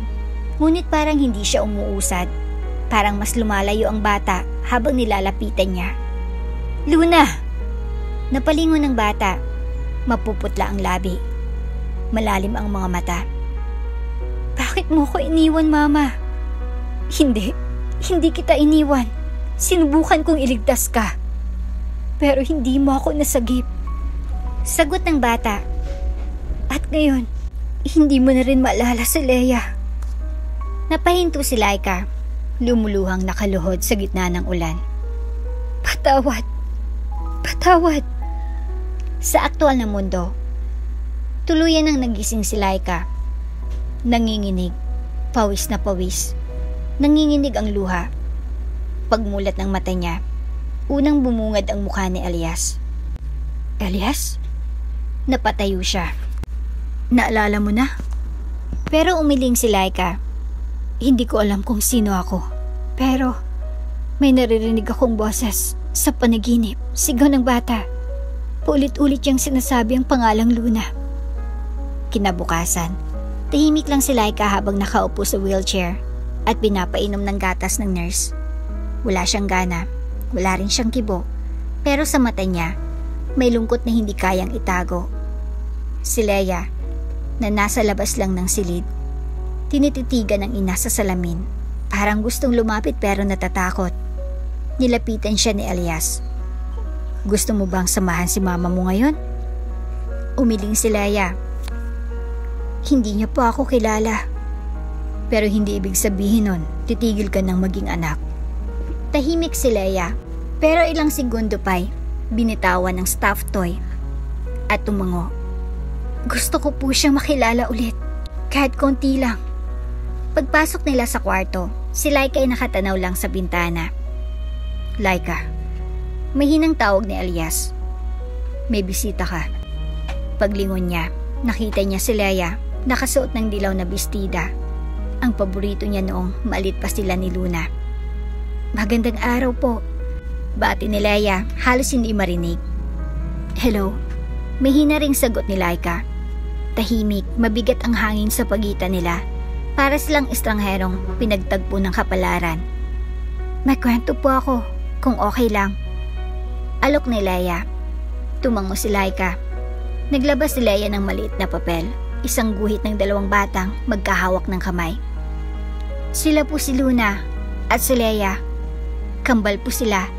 ngunit parang hindi siya umuusad. Parang mas lumalayo ang bata habang nilalapitan niya. Luna! Napalingon ng bata. Mapuputla ang labi. Malalim ang mga mata. Bakit mo ko iniwan, Mama? Hindi kita iniwan. Sinubukan kong iligtas ka. Pero hindi mo ako nasagip. Sagot ng bata. At ngayon, hindi mo na rin maalala si Leia. Napahinto si Laika, lumuluhang nakaluhod sa gitna ng ulan. Patawad. Sa aktual na mundo, tuluyan ang nagising si Laika. Nanginginig, pawis na pawis. Nanginginig ang luha. Pagmulat ng mata niya, unang bumungad ang mukha ni Elias. Elias? Napatayo siya. Naalala mo na? Pero umiling si Laika. Hindi ko alam kung sino ako. Pero may naririnig akong boses sa panaginip. Sigaw ng bata. Paulit-ulit niyang sinasabi ang pangalang Luna. Kinabukasan, tahimik lang si Laika habang nakaupo sa wheelchair at pinapainom ng gatas ng nurse. Wala siyang gana, wala rin siyang kibo, pero sa mata niya, may lungkot na hindi kayang itago. Si Leia, na nasa labas lang ng silid, tinititigan ng ina sa salamin. Parang gustong lumapit pero natatakot. Nilapitan siya ni Elias. Gusto mo bang samahan si mama mo ngayon? Umiling si Leia. Hindi niya po ako kilala. Pero hindi ibig sabihin nun, titigil ka ng maging anak. Tahimik si Leia, pero ilang segundo pa'y binitawan ng stuffed toy at tumango. Gusto ko po siyang makilala ulit, kahit konti lang. Pagpasok nila sa kwarto, si Laika ay nakatanaw lang sa bintana. Laika, may hinang tawag ni Elias. May bisita ka. Paglingon niya, nakita niya si Leia, nakasuot ng dilaw na bestida. Ang paborito niya noong maliit pa sila ni Luna. Magandang araw po. Bati ni Leia, halos hindi marinig. Hello. May hinaring sagot ni Laika. Tahimik, mabigat ang hangin sa pagitan nila. Para silang estrangherong pinagtagpo ng kapalaran. May kwento po ako, kung okay lang. Alok ni Leia. Tumango si Laika. Naglabas si Leia ng maliit na papel, isang guhit ng dalawang batang magkahawak ng kamay. Sila po si Luna at si Leia. Kambal po sila.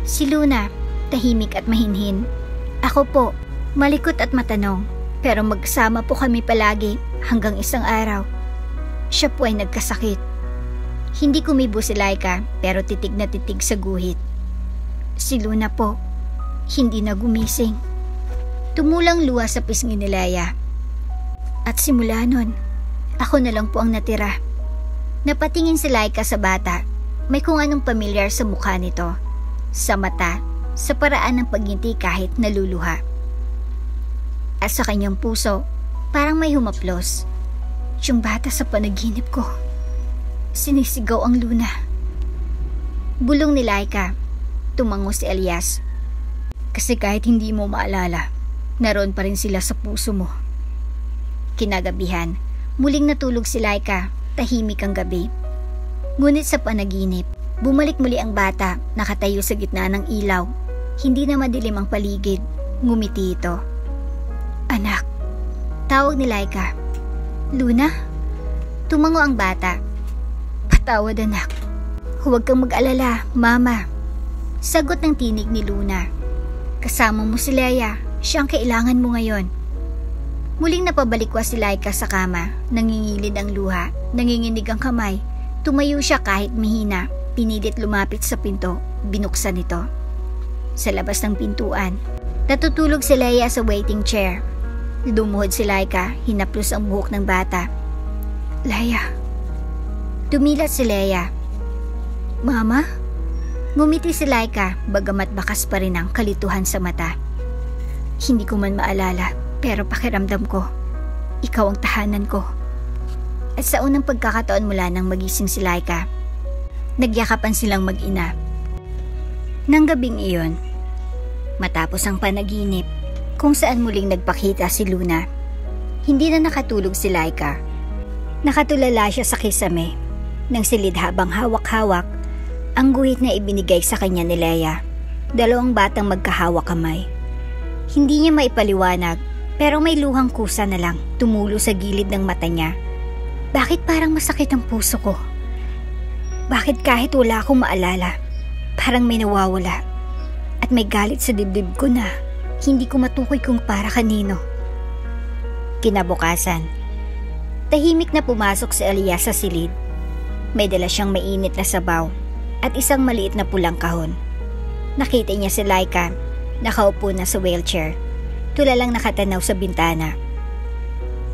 Si Luna, tahimik at mahinhin. Ako po, malikot at matanong, pero magkasama po kami palagi hanggang isang araw. Siya po ay nagkasakit. Hindi kumibo si Laika pero titig na titig sa guhit. Si Luna po, hindi na gumising. Tumulang luha sa pisngi ni Leia. At simula nun, ako na lang po ang natira. Napatingin si Laika sa bata. May kung anong pamilyar sa mukha nito. Sa mata, sa paraan ng pagngiti kahit naluluha. At sa kanyang puso, parang may humaplos. Yung bata sa panaginip ko. Sinisigaw ang Luna. Bulong ni Laika. Tumango si Elias. Kasi kahit hindi mo maalala, naroon pa rin sila sa puso mo. Kinagabihan, muling natulog si Laika, tahimik ang gabi. Ngunit sa panaginip, bumalik muli ang bata, nakatayo sa gitna ng ilaw. Hindi na madilim ang paligid, ngumiti ito. Anak, tawag ni Laika. Luna? Tumango ang bata. Patawad anak. Huwag kang mag-alala, mama. Sagot ng tinig ni Luna. Kasama mo si Leia, siya ang kailangan mo ngayon. Muling napabalikwas si Laika sa kama, nangingilid ang luha, nanginginig ang kamay. Tumayo siya kahit mahina, pinilit lumapit sa pinto, binuksan ito. Sa labas ng pintuan, natutulog si Leia sa waiting chair. Dumuhod si Laika, hinaplos ang buhok ng bata. Leia. Tumilat si Leia. Mama? Ngumiti si Laika, bagamat bakas pa rin ang kalituhan sa mata. Hindi ko man maalala, pero pakiramdam ko, ikaw ang tahanan ko. At sa unang pagkakataon mula nang magising si Laika, nagyakapan silang mag-ina. Nang gabing iyon, matapos ang panaginip, kung saan muling nagpakita si Luna, hindi na nakatulog si Laika. Nakatulala siya sa kisame, nang silid habang hawak-hawak ang guhit na ibinigay sa kanya ni Leia. Dalawang batang magkahawak kamay. Hindi niya maipaliwanag, pero may luhang kusa na lang tumulo sa gilid ng mata niya. Bakit parang masakit ang puso ko? Bakit kahit wala akong maalala, parang may nawawala? At may galit sa dibdib ko na hindi ko matukoy kung para kanino. Kinabukasan, tahimik na pumasok si Elias sa silid. May dala siyang mainit na sabaw at isang maliit na pulang kahon. Nakita niya si Laika, nakaupo na sa wheelchair, tulalang nakatanaw sa bintana.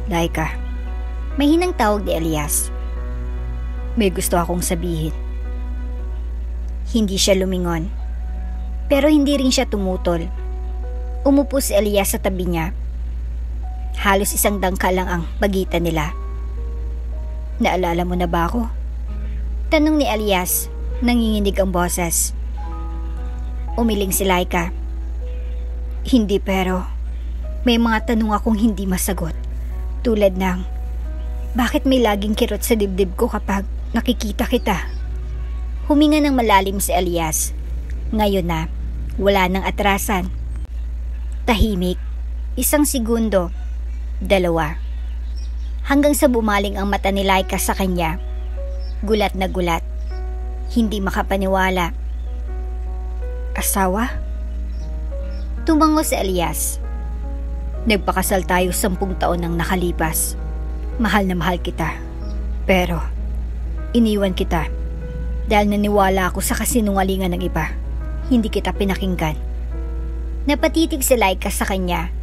Laika, may hinang tawag ni Elias. May gusto akong sabihin. Hindi siya lumingon, pero hindi rin siya tumutol. Umupo si Elias sa tabi niya. Halos isang dangkal lang ang pagitan nila. Naalala mo na ba ako? Tanong ni Elias, nanginginig ang boses. Umiling si Laika. Hindi, pero may mga tanong akong hindi masagot. Tulad ng, bakit may laging kirot sa dibdib ko kapag nakikita kita? Huminga ng malalim si Elias. Ngayon na, wala nang atrasan. Tahimik, isang segundo, dalawa. Hanggang sa bumaling ang mata ni Laika sa kanya. Gulat na gulat. Hindi makapaniwala. Asawa? Tumango si Elias. Nagpakasal tayo 10 taon nang nakalipas. Mahal na mahal kita. Pero, iniwan kita. Dahil naniwala ako sa kasinungalingan ng iba. Hindi kita pinakinggan. Napatitig si Laika sa kanya.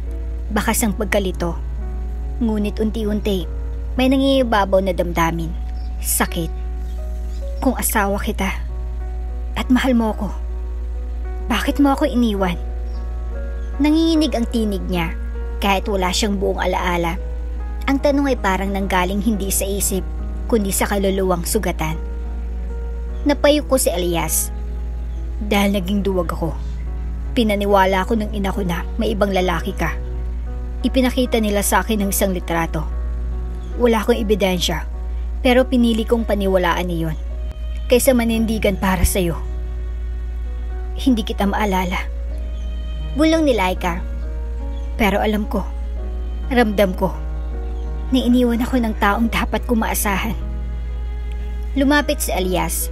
Bakas ang pagkalito. Ngunit unti-unti, may nangibabaw na damdamin. Sakit. Kung asawa kita at mahal mo ko, bakit mo ako iniwan? Nanginginig ang tinig niya kahit wala siyang buong alaala. Ang tanong ay parang nanggaling hindi sa isip kundi sa kaluluwang sugatan. Napayuko ko si Elias. Dahil naging duwag ako. Pinaniwala ko ng ina ko na may ibang lalaki ka. Ipinakita nila sa akin ng isang litrato. Wala akong ebidensya, pero pinili kong paniwalaan iyon kaysa manindigan para sa'yo. Hindi kita maalala. Bulong ni Laika. Pero alam ko, ramdam ko, na iniwan ako ng taong dapat ko maasahan. Lumapit si Elias.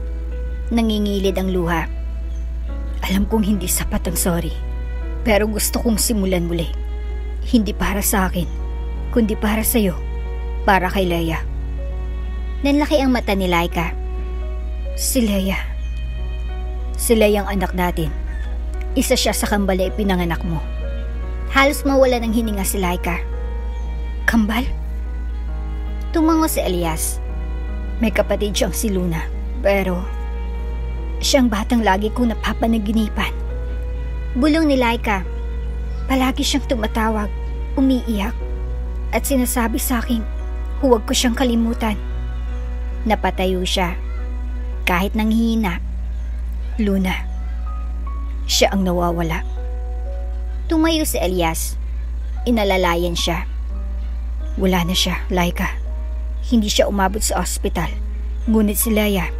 Nangingilid ang luha. Alam kong hindi sapat ang sorry, pero gusto kong simulan muli. Hindi para sa akin, kundi para sa'yo, para kay Leia. Nanlaki ang mata ni Laika. Si Leia. Si Leia ang anak natin. Isa siya sa kambal na ipinanganak mo. Halos mawala ng hininga si Laika. Kambal? Tumango si Elias. May kapatid siyang si Luna, pero siyang batang lagi kong napapanaginipan. Bulong ni Laika. Palagi siyang tumatawag, umiiyak, at sinasabi sa akin, huwag ko siyang kalimutan. Napatayo siya, kahit nanghihina. Luna, Siya ang nawawala. Tumayo si Elias. Inalalayan siya. Wala na siya, Laika. Hindi siya umabot sa ospital. Ngunit si Leia,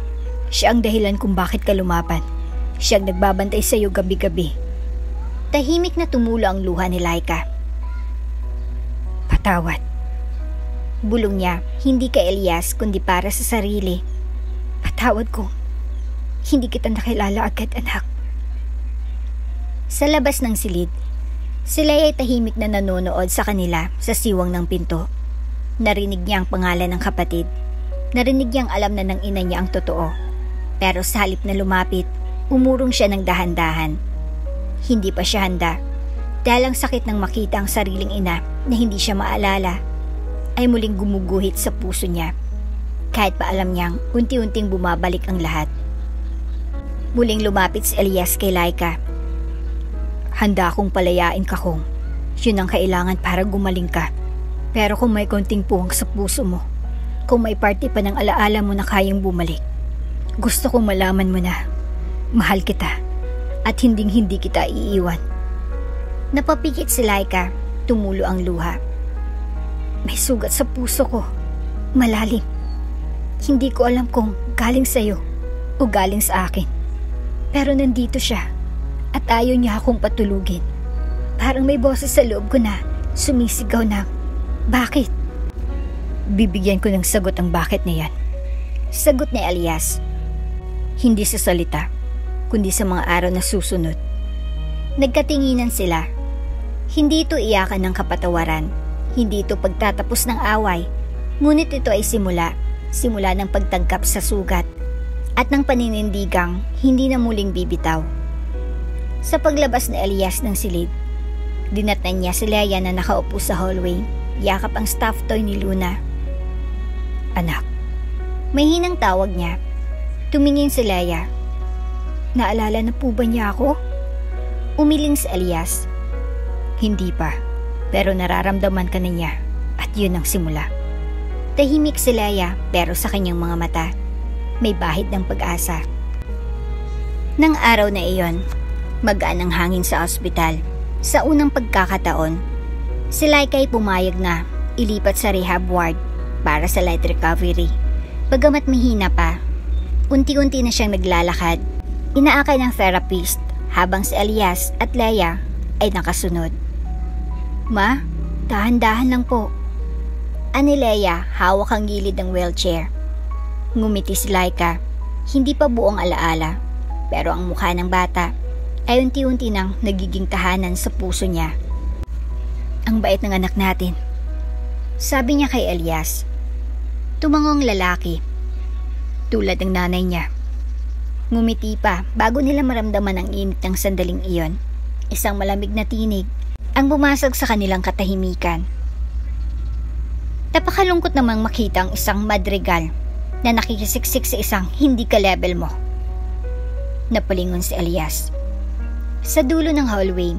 siya ang dahilan kung bakit ka lumaban. Siya ang nagbabantay sa iyo gabi-gabi. Tahimik na tumulo ang luha ni Laika. Patawad. Bulong niya, hindi kay Elias kundi para sa sarili. Patawad ko. Hindi kita nakilala agad, anak. Sa labas ng silid, si Leia ay tahimik na nanonood sa kanila sa siwang ng pinto. Narinig niya ang pangalan ng kapatid. Narinig niyang alam na ng ina niya ang totoo. Pero sa halip na lumapit, umurong siya ng dahan-dahan. Hindi pa siya handa. Dahil ang sakit ng makita ang sariling ina na hindi siya maalala ay muling gumuguhit sa puso niya. Kahit pa alam niyang unti-unting bumabalik ang lahat. Muling lumapit si Elias kay Laika. Handa akong palayain ka kung yun ang kailangan para gumaling ka. Pero kung may konting puwang sa puso mo, kung may parte pa ng alaala mo na kayang bumalik, gusto kong malaman mo na mahal kita at hinding-hindi kita iiwan. Napapikit si Laika, tumulo ang luha. May sugat sa puso ko, malalim. Hindi ko alam kung galing sa'yo o galing sa akin. Pero nandito siya at ayaw niya akong patulugin. Parang may boses sa loob ko na sumisigaw na, bakit? Bibigyan ko ng sagot ang bakit na yan. Sagot ni Elias. Hindi sa salita, kundi sa mga araw na susunod. Nagkatinginan sila. Hindi ito iyakan ng kapatawaran. Hindi ito pagtatapos ng away. Ngunit ito ay simula ng pagtagkap sa sugat at ng paninindigang hindi na muling bibitaw. Sa paglabas ni Elias ng silid, dinatnan niya si Leia na nakaupo sa hallway. Yakap ang stuffed toy ni Luna. Anak. May hinang tawag niya. Tumingin si Leia. Naalala na po ba niya ako? Umiling si Elias. Hindi pa, pero nararamdaman ka na niya at yun ang simula. Tahimik si Leia pero sa kanyang mga mata, may bahid ng pag-asa. Nang araw na iyon, magaan ang hangin sa ospital. Sa unang pagkakataon, si Laika ay pumayag na ilipat sa rehab ward para sa light recovery. Bagamat mahina pa, unti-unti na siyang naglalakad. Inaakay ng therapist habang si Elias at Leia ay nakasunod. Ma, dahan-dahan lang po. Ani Leia, hawak ang gilid ng wheelchair. Ngumiti si Laika, hindi pa buong alaala, pero ang mukha ng bata ay unti-unti nang nagiging tahanan sa puso niya. Ang bait ng anak natin, sabi niya kay Elias. Tumangong lalaki, tulad ng nanay niya. Ngumiti pa bago nila maramdaman ang init ng sandaling iyon. Isang malamig na tinig ang bumasag sa kanilang katahimikan. Napakalungkot namang makita ang isang madrigal na nakikisiksik sa isang hindi ka-level mo. Napalingon si Elias. Sa dulo ng hallway,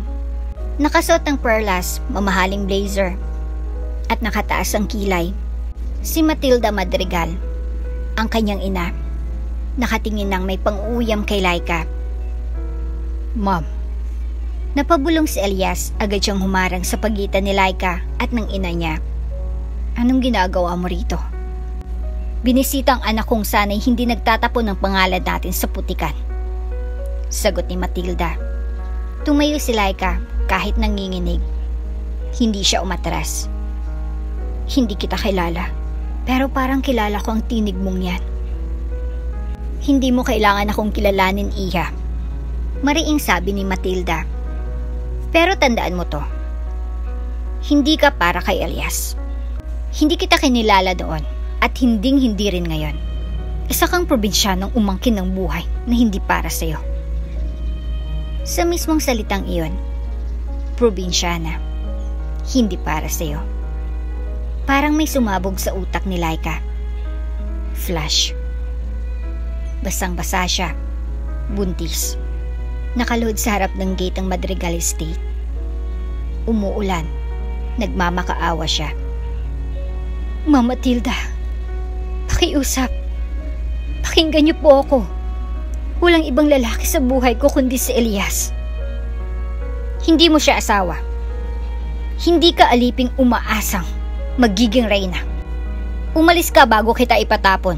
nakasuot ng perlas, mamahaling blazer at nakataas ang kilay, si Matilda Madrigal, ang kanyang ina. Nakatingin ng may pang-uyam kay Laika. Mom. Napabulong si Elias, agad siyang humarang sa pagitan ni Laika at ng ina niya. Anong ginagawa mo rito? Binisita ang anak kong sana'y hindi nagtatapon ng pangalan natin sa putikan. Sagot ni Matilda. Tumayo si Laika kahit nanginginig. Hindi siya umatras. Hindi kita kilala, pero parang kilala ko ang tinig mong yan. Hindi mo kailangan akong kilalanin, Iha. Mariing sabi ni Matilda. Pero tandaan mo to. Hindi ka para kay Elias. Hindi kita kinilala doon at hinding-hindi rin ngayon. Isa kang probinsyanong umangkin ng buhay na hindi para sa'yo. Sa mismong salitang iyon, probinsyana, hindi para sa'yo. Parang may sumabog sa utak ni Laika. Flash. Basang-basa siya. Buntis. Nakaluhod sa harap ng gate ng Madrigal Estate. Umuulan. Nagmamakaawa siya. Mama Tilda, pakiusap. Pakinggan niyo po ako. Walang ibang lalaki sa buhay ko kundi si Elias. Hindi mo siya asawa. Hindi ka aliping umaasang magiging reyna. Umalis ka bago kita ipatapon.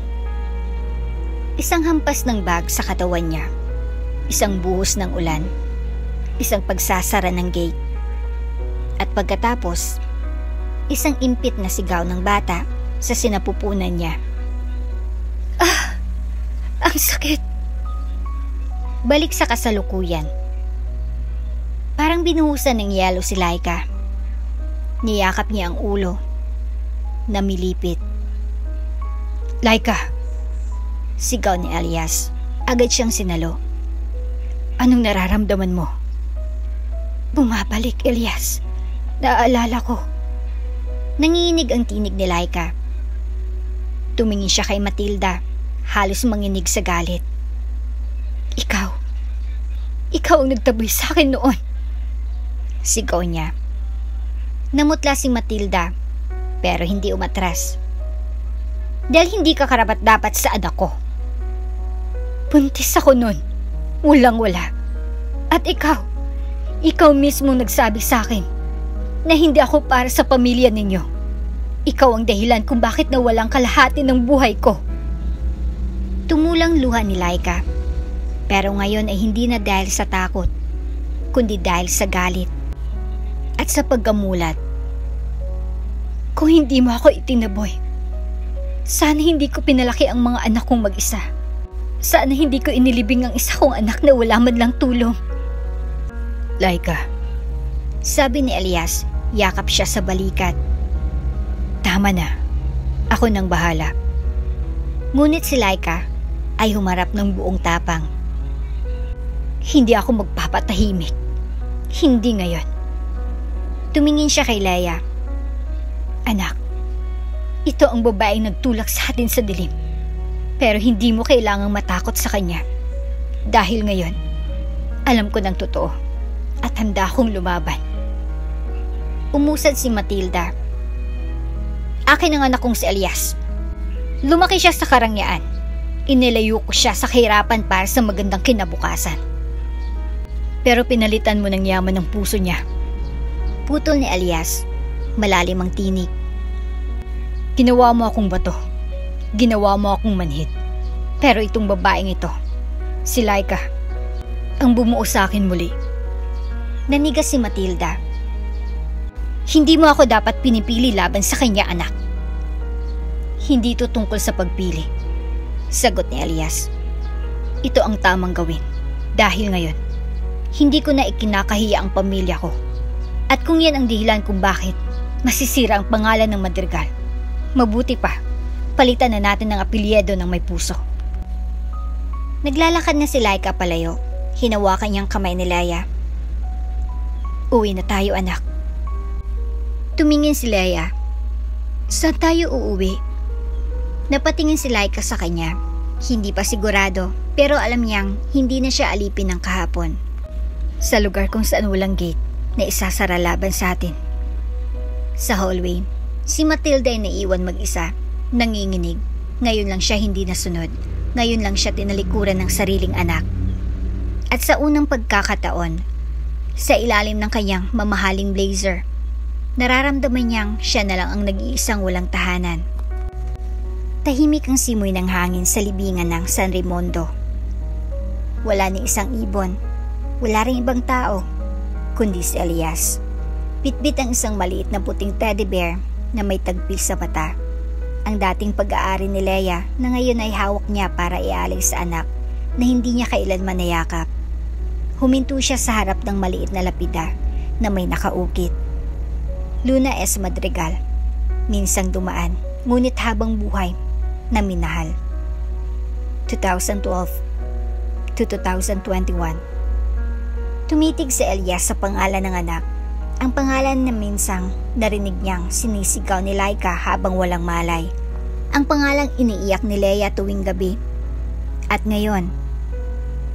Isang hampas ng bag sa katawan niya. Isang buhos ng ulan. Isang pagsasara ng gate. At pagkatapos, isang impit na sigaw ng bata sa sinapupunan niya. Ah! Ang sakit! Balik sa kasalukuyan. Parang binuhusan ng yelo si Laika. Niyakap niya ang ulo. Namilipit. Laika! Sigaw ni Elias. Agad siyang sinalo. Anong nararamdaman mo? Bumabalik, Elias. Naaalala ko. Nanginginig ang tinig ni Laika. Tumingin siya kay Matilda. Halos manginig sa galit. Ikaw ang nagtaboy sa akin noon. Sigaw niya. Namutla si Matilda, pero hindi umatras. Dahil hindi ka karapat-dapat sa anak ko. Buntis ako noon. Walang-wala. At ikaw mismong nagsabi sa akin na hindi ako para sa pamilya ninyo. Ikaw ang dahilan kung bakit nawalang kalahati ng buhay ko. Tumulang luha ni Laika. Pero ngayon ay hindi na dahil sa takot, kundi dahil sa galit at sa paggamulat. Kung hindi mo ako itinaboy, sana hindi ko pinalaki ang mga anak kong mag-isa. Sana hindi ko inilibing ang isa kong anak na wala man lang tulong. Laika, sabi ni Elias, yakap siya sa balikat. Tama na, ako nang bahala. Ngunit si Laika ay humarap ng buong tapang. Hindi ako magpapatahimik. Hindi ngayon. Tumingin siya kay Leia. Anak, ito ang babaeng nagtulak sa atin sa dilim. Pero hindi mo kailangang matakot sa kanya. Dahil ngayon, alam ko ng totoo at handa akong lumaban. Umusad si Matilda. Akin ang anak kong si Elias. Lumaki siya sa karangyaan. Inilayo ko siya sa kahirapan para sa magandang kinabukasan. Pero pinalitan mo ng yaman ng puso niya. Putol ni Elias. Malalim ang tinig. Ginawa mo akong bato. Ginawa mo akong manhid. Pero itong babaeng ito, si Laika, ang bumuo sa akin muli. Nanigas si Matilda. Hindi mo ako dapat pinipili laban sa kanya, anak. Hindi ito tungkol sa pagpili. Sagot ni Elias. Ito ang tamang gawin. Dahil ngayon, hindi ko na ikinakahiya ang pamilya ko. At kung yan ang dahilan kung bakit masisira ang pangalan ng Madrigal, mabuti pa, palitan na natin ng apelyido ng may puso. Naglalakad na si Laika palayo. Hinawakan niyang kamay ni Leia. Uwi na tayo, anak. Tumingin si Leia. Saan tayo uuwi? Napatingin si Laika sa kanya. Hindi pa sigurado, pero alam niyang hindi na siya alipin ng kahapon. Sa lugar kung saan walang gate na isasara laban sa atin. Sa hallway, si Matilda ay naiwan mag-isa. Nanginginig. Ngayon lang siya hindi nasunod. Ngayon lang siya tinalikuran ng sariling anak. At sa unang pagkakataon, sa ilalim ng kanyang mamahaling blazer, nararamdaman niyang siya na lang ang nag-iisang walang tahanan. Tahimik ang simoy ng hangin sa libingan ng San Raimundo. Wala ni isang ibon. Wala ring ibang tao, kundi si Elias. Bitbit ang isang maliit na puting teddy bear na may tagpil sa mata. Ang dating pag-aari ni Leia na ngayon ay hawak niya para ialay sa anak na hindi niya kailanman nayakap. Huminto siya sa harap ng maliit na lapida na may nakaukit. Luna S. Madrigal. Minsang dumaan, ngunit habang buhay na minahal. 2012 to 2021. Tumitig si Elias sa pangalan ng anak. Ang pangalan na minsang narinig niyang sinisigaw ni Laika habang walang malay. Ang pangalang iniiyak ni Leia tuwing gabi. At ngayon,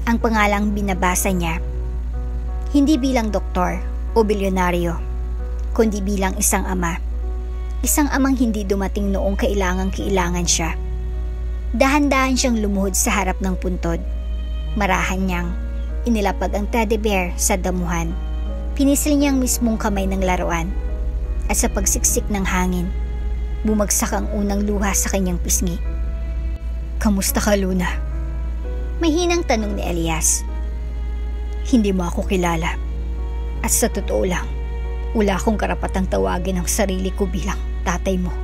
ang pangalang binabasa niya, hindi bilang doktor o bilyonaryo, kundi bilang isang ama. Isang amang hindi dumating noong kailangan siya. Dahan-dahan siyang lumuhod sa harap ng puntod. Marahan niyang inilapag ang teddy bear sa damuhan. Pinisil niya ang mismong kamay ng laruan at sa pagsiksik ng hangin, bumagsak ang unang luha sa kanyang pisngi. "Kamusta ka, Luna?" Mahinang tanong ni Elias. "Hindi mo ako kilala. At sa totoo lang, wala akong karapatang tawagin ang sarili ko bilang tatay mo."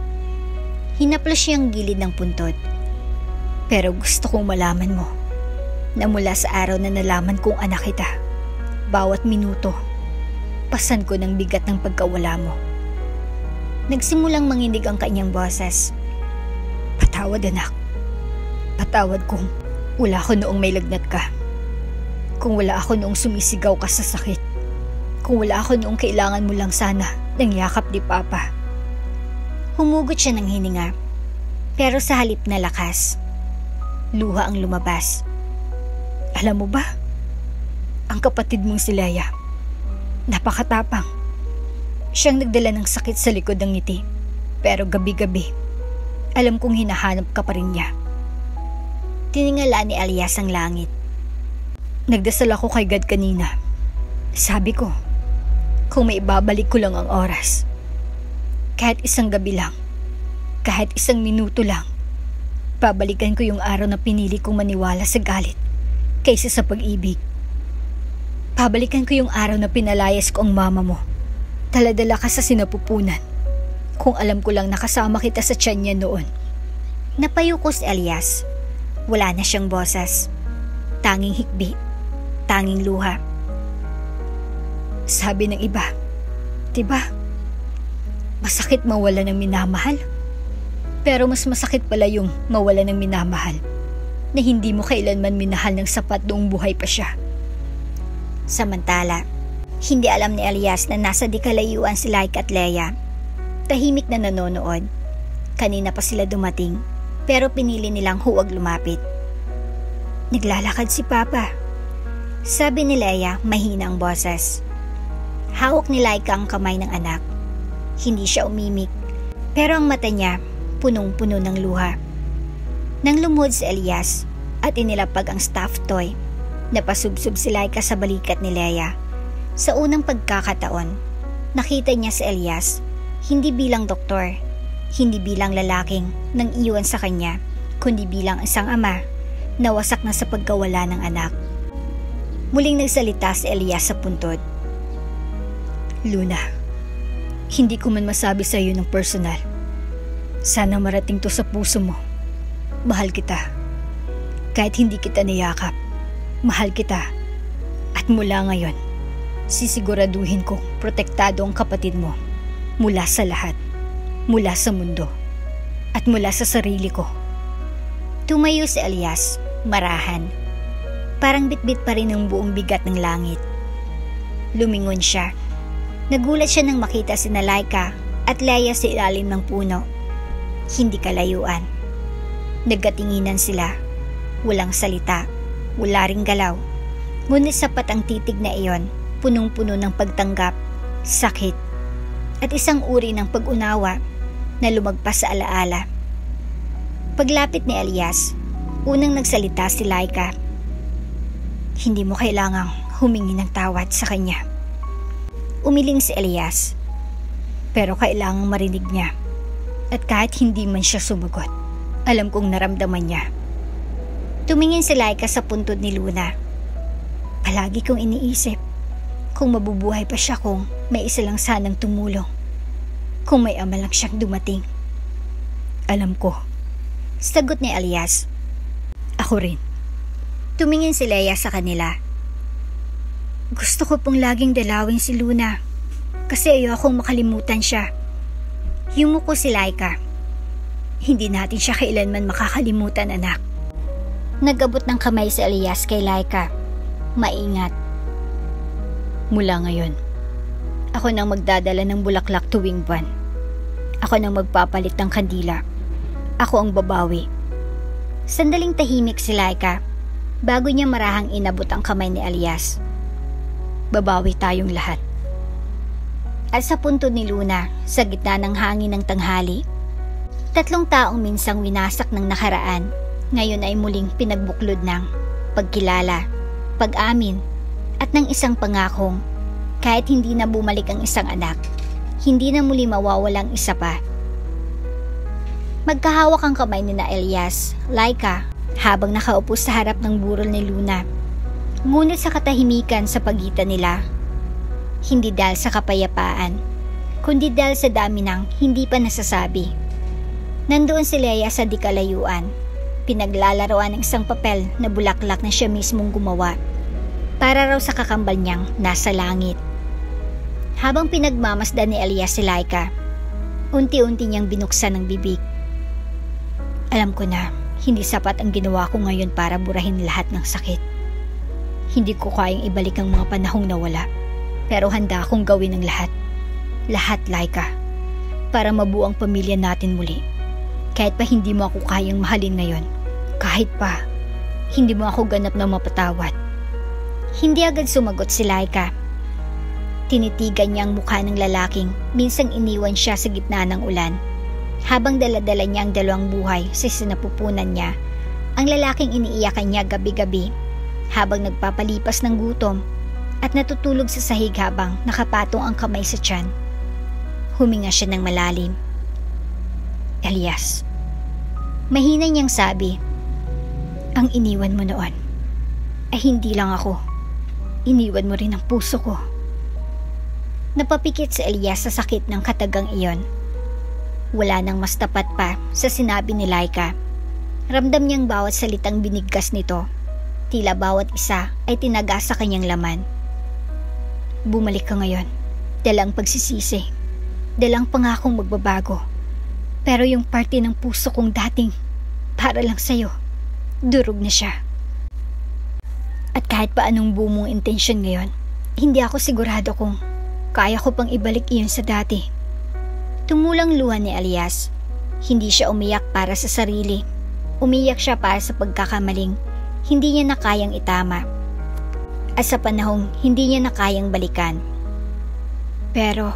Hinaplos niya ang gilid ng puntod. "Pero gusto kong malaman mo na mula sa araw na nalaman kong anak kita, bawat minuto, pasan ko ng bigat ng pagkawala mo." Nagsimulang manginig ang kanyang boses. "Patawad, anak. Patawad kung wala ako noong may lagnat ka. Kung wala ako noong sumisigaw ka sa sakit. Kung wala ako noong kailangan mo lang sana ng yakap ni Papa." Humugot siya ng hininga, pero sa halip na lakas, luha ang lumabas. "Alam mo ba, ang kapatid mong si Leia, napakatapang. Siyang nagdala ng sakit sa likod ng ngiti, pero gabi-gabi, alam kong hinahanap ka pa rin niya." Tiningala ni Elias ang langit. "Nagdasal ako kay God kanina. Sabi ko, kung may ibabalik ko lang ang oras, kahit isang gabi lang, kahit isang minuto lang, babalikan ko yung araw na pinili kong maniwala sa galit kaysa sa pag-ibig. Babalikan ko yung araw na pinalayas ko ang mama mo. Taladala ka sa sinapupunan. Kung alam ko lang nakasama kita sa tiyan niya noon." Napayuko si Elias. Wala na siyang boses. Tanging hikbi. Tanging luha. "Sabi ng iba, diba, masakit mawala ng minamahal? Pero mas masakit pala yung mawala ng minamahal na hindi mo kailanman minahal ng sapat noong buhay pa siya." Samantala, hindi alam ni Elias na nasa di kalayuan si Laika at Leia. Tahimik na nanonood. Kanina pa sila dumating, pero pinili nilang huwag lumapit. "Naglalakad si Papa," sabi ni Leia, mahina ang boses. Hawak ni Laika ang kamay ng anak. Hindi siya umimik, pero ang mata niya punong-puno ng luha. Nang lumuhod si Elias at inilapag ang stuffed toy, napasubsob si Laika sa balikat ni Leia. Sa unang pagkakataon, nakita niya si Elias hindi bilang doktor, hindi bilang lalaking nang iwan sa kanya, kundi bilang isang ama na wasak na sa pagkawala ng anak. Muling nagsalita si Elias sa puntod. "Luna, hindi ko man masabi sa iyo ng personal. Sana marating to sa puso mo. Mahal kita. Kahit hindi kita niyakap, mahal kita. At mula ngayon, sisiguraduhin kong protektado ang kapatid mo mula sa lahat, mula sa mundo, at mula sa sarili ko." Tumayo si Elias, marahan. Parang bitbit pa rin ang buong bigat ng langit. Lumingon siya. Nagulat siya nang makita si Laika at Leia sa ilalim ng puno. Hindi kalayuan. Nagkatinginan sila. Walang salita, wala ring galaw. Ngunit sapat ang titig na iyon, punong-puno ng pagtanggap, sakit, at isang uri ng pag-unawa na lumagpas sa alaala. Paglapit ni Elias, unang nagsalita si Laika. "Hindi mo kailangang humingi ng tawad sa kanya." Umiling si Elias, pero kailangang marinig niya. At kahit hindi man siya sumagot, alam kong naramdaman niya. Tumingin si Laika sa puntod ni Luna. "Palagi kong iniisip kung mabubuhay pa siya kung may isa lang sanang tumulong. Kung may ama lang siyang dumating." "Alam ko," sagot ni Elias. "Ako rin." Tumingin si Leia sa kanila. "Gusto ko pong laging dalawin si Luna kasi ayokong makalimutan siya." Yumuko si Laika. "Hindi natin siya kailanman makakalimutan, anak." Nag-abot ng kamay si Elias kay Laika. "Maingat. Mula ngayon, ako nang magdadala ng bulaklak tuwing buwan. Ako nang magpapalit ng kandila. Ako ang babawi." Sandaling tahimik si Laika bago niya marahang inabot ang kamay ni Elias. "Babawi tayong lahat." At sa puntod ni Luna, sa gitna ng hangin ng tanghali, 3 taong minsang winasak ng nakaraan, ngayon ay muling pinagbuklod ng pagkilala, pag-amin, at ng isang pangakong Kahit hindi na bumalik ang isang anak, hindi na muli mawawalang isa pa. Magkahawak ang kamay ni Elias, Laika, habang nakaupo sa harap ng burol ni Luna. Ngunit sa katahimikan sa pagitan nila, hindi dahil sa kapayapaan, kundi dahil sa dami ng hindi pa nasasabi. Nandoon si Leia sa di kalayuan, pinaglalaroan ng isang papel na bulaklak na siya mismong gumawa, para raw sa kakambal niyang nasa langit. Habang pinagmamasdan ni Elias si Laika, unti-unti niyang binuksan ang bibig. Alam ko na, hindi sapat ang ginawa ko ngayon para burahin lahat ng sakit. Hindi ko kayang ibalik ang mga panahong nawala, pero handa akong gawin ang lahat. Lahat, Laika, para mabuo ang pamilya natin muli. Kahit pa hindi mo ako kayang mahalin ngayon, kahit pa hindi mo ako ganap na mapatawad. Hindi agad sumagot si Laika. Tinitigan niya ang mukha ng lalaking minsang iniwan siya sa gitna ng ulan. Habang daladala niya ang dalawang buhay sa sinapupunan niya, ang lalaking iniiyakan niya gabi-gabi habang nagpapalipas ng gutom at natutulog sa sahig habang nakapatong ang kamay sa tiyan. Huminga siya ng malalim. Elias, mahina niyang sabi, ang iniwan mo noon ay hindi lang ako. Iniwan mo rin ang puso ko. Napapikit si Elias sa sakit ng katagang iyon. Wala nang mas tapat pa sa sinabi ni Laika. Ramdam niyang bawat salitang binigkas nito. Tila bawat isa ay tinaga sa kanyang laman. Bumalik ka ngayon, dalang pagsisisi, dalang pangakong magbabago. Pero yung parte ng puso kong dating para lang sa'yo, durog na siya. At kahit pa anong buo mong intensyon ngayon, hindi ako sigurado kung kaya ko pang ibalik iyon sa dati. Tumulang luha ni Elias. Hindi siya umiyak para sa sarili. Umiyak siya para sa pagkakamaling hindi niya na kayang itama. At sa panahong hindi niya na kayang balikan. Pero,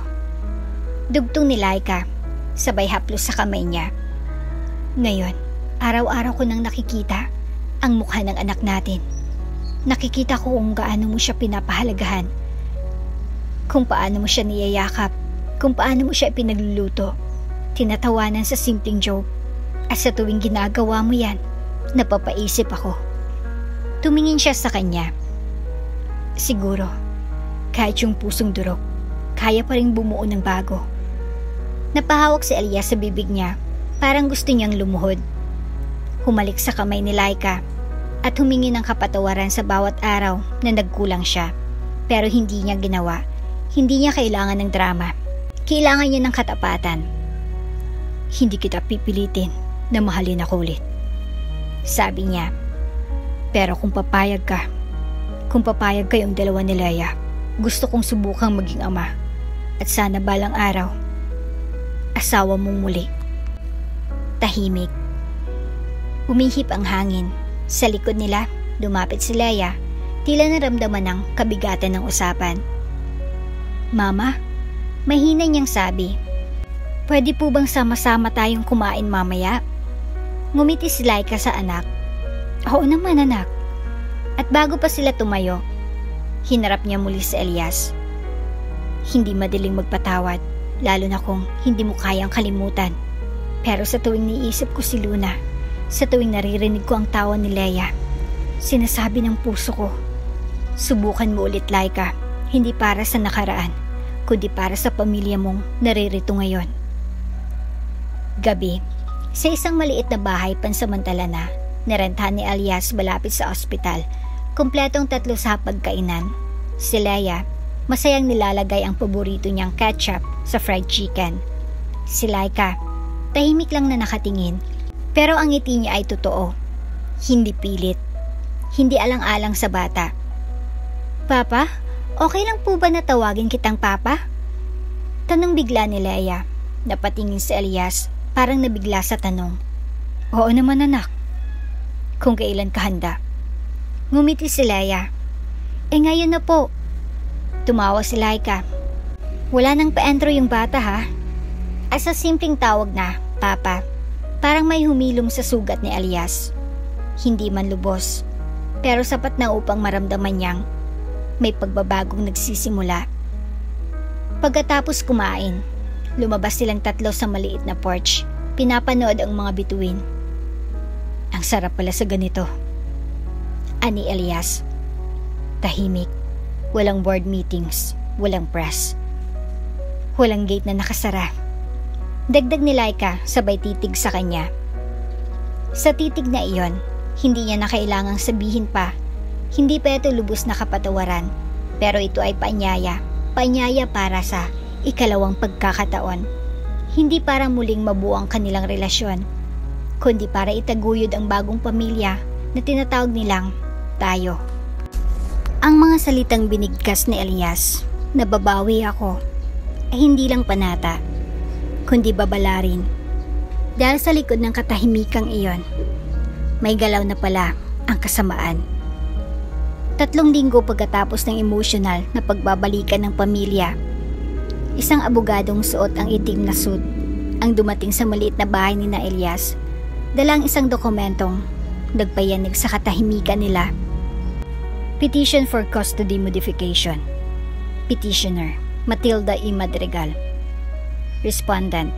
dugtong ni Laika, sabay haplos sa kamay niya. Ngayon, araw-araw ko nang nakikita ang mukha ng anak natin. Nakikita ko kung gaano mo siya pinapahalagahan. Kung paano mo siya niyayakap, kung paano mo siya pinagluluto, tinatawanan sa simpleng joke. At sa tuwing ginagawa mo yan, napapaisip ako. Tumingin siya sa kanya. Siguro, kahit yung pusong durog, kaya pa rin bumuo ng bago. Napahawak si Elias sa bibig niya, parang gusto niyang lumuhod. Humalik sa kamay ni Laika at humingi ng kapatawaran sa bawat araw na nagkulang siya. Pero hindi niya ginawa. Hindi niya kailangan ng drama. Kailangan niya ng katapatan. Hindi kita pipilitin na mahalin ako ulit, sabi niya. Pero kung papayag kayong dalawa ni Leia, gusto kong subukang maging ama. At sana balang araw, asawa mong muli. Tahimik. Umihip ang hangin. Sa likod nila, lumapit si Leia. Tila naramdaman ng kabigatan ng usapan. Mama, mahina niyang sabi. Pwede po bang sama-sama tayong kumain mamaya? Ngumiti si Laika sa anak. Oo naman anak. At bago pa sila tumayo, hinarap niya muli si Elias. Hindi madaling magpatawad, lalo na kung hindi mo kayang kalimutan. Pero sa tuwing niisip ko si Luna, sa tuwing naririnig ko ang tawa ni Leia, sinasabi ng puso ko, subukan mo ulit Laika, hindi para sa nakaraan, kundi para sa pamilya mong naririto ngayon. Gabi, sa isang maliit na bahay pansamantala na, narentahan ni Elias malapit sa ospital. Kumpletong 3 sa pagkainan. Si Leia, masayang nilalagay ang paborito niyang ketchup sa fried chicken. Si Laika, tahimik lang na nakatingin. Pero ang ngiti niya ay totoo. Hindi pilit. Hindi alang-alang sa bata. Papa, okay lang po ba na tawagin kitang Papa? Tanong bigla ni Leia. Napatingin si Elias, parang nabigla sa tanong. Oo naman anak. Kung kailan ka handa. Ngumiti si Leia. Ngayon na po. Tumawa si Laika. Wala nang paentro yung bata ha. At sa simpleng tawag na, Papa, parang may humilom sa sugat ni Elias. Hindi man lubos, pero sapat na upang maramdaman niyang may pagbabagong nagsisimula. Pagkatapos kumain, lumabas silang tatlo sa maliit na porch. Pinapanood ang mga bituin. Ang sarap pala sa ganito, ani Elias. Tahimik, walang board meetings, walang press, walang gate na nakasara. Dagdag ni Laika sabay titig sa kanya. Sa titig na iyon, hindi niya na kailangang sabihin pa. Hindi pa ito lubos na kapatawaran, pero ito ay paanyaya para sa ikalawang pagkakataon. Hindi para muling mabuo ang kanilang relasyon, kundi para itaguyod ang bagong pamilya na tinatawag nilang tayo. Ang mga salitang binigkas ni Elias, nababawi ako, ay hindi lang panata, kundi babala rin. Dahil sa likod ng katahimikang iyon, may galaw na pala ang kasamaan. 3 linggo pagkatapos ng emosyonal na pagbabalikan ng pamilya, isang abogadong suot ang itim na suit ang dumating sa maliit na bahay ni Elias, dalang isang dokumentong nagpayanig sa katahimikan nila. Petition for custody modification. Petitioner, Matilda E. Madrigal. Respondent,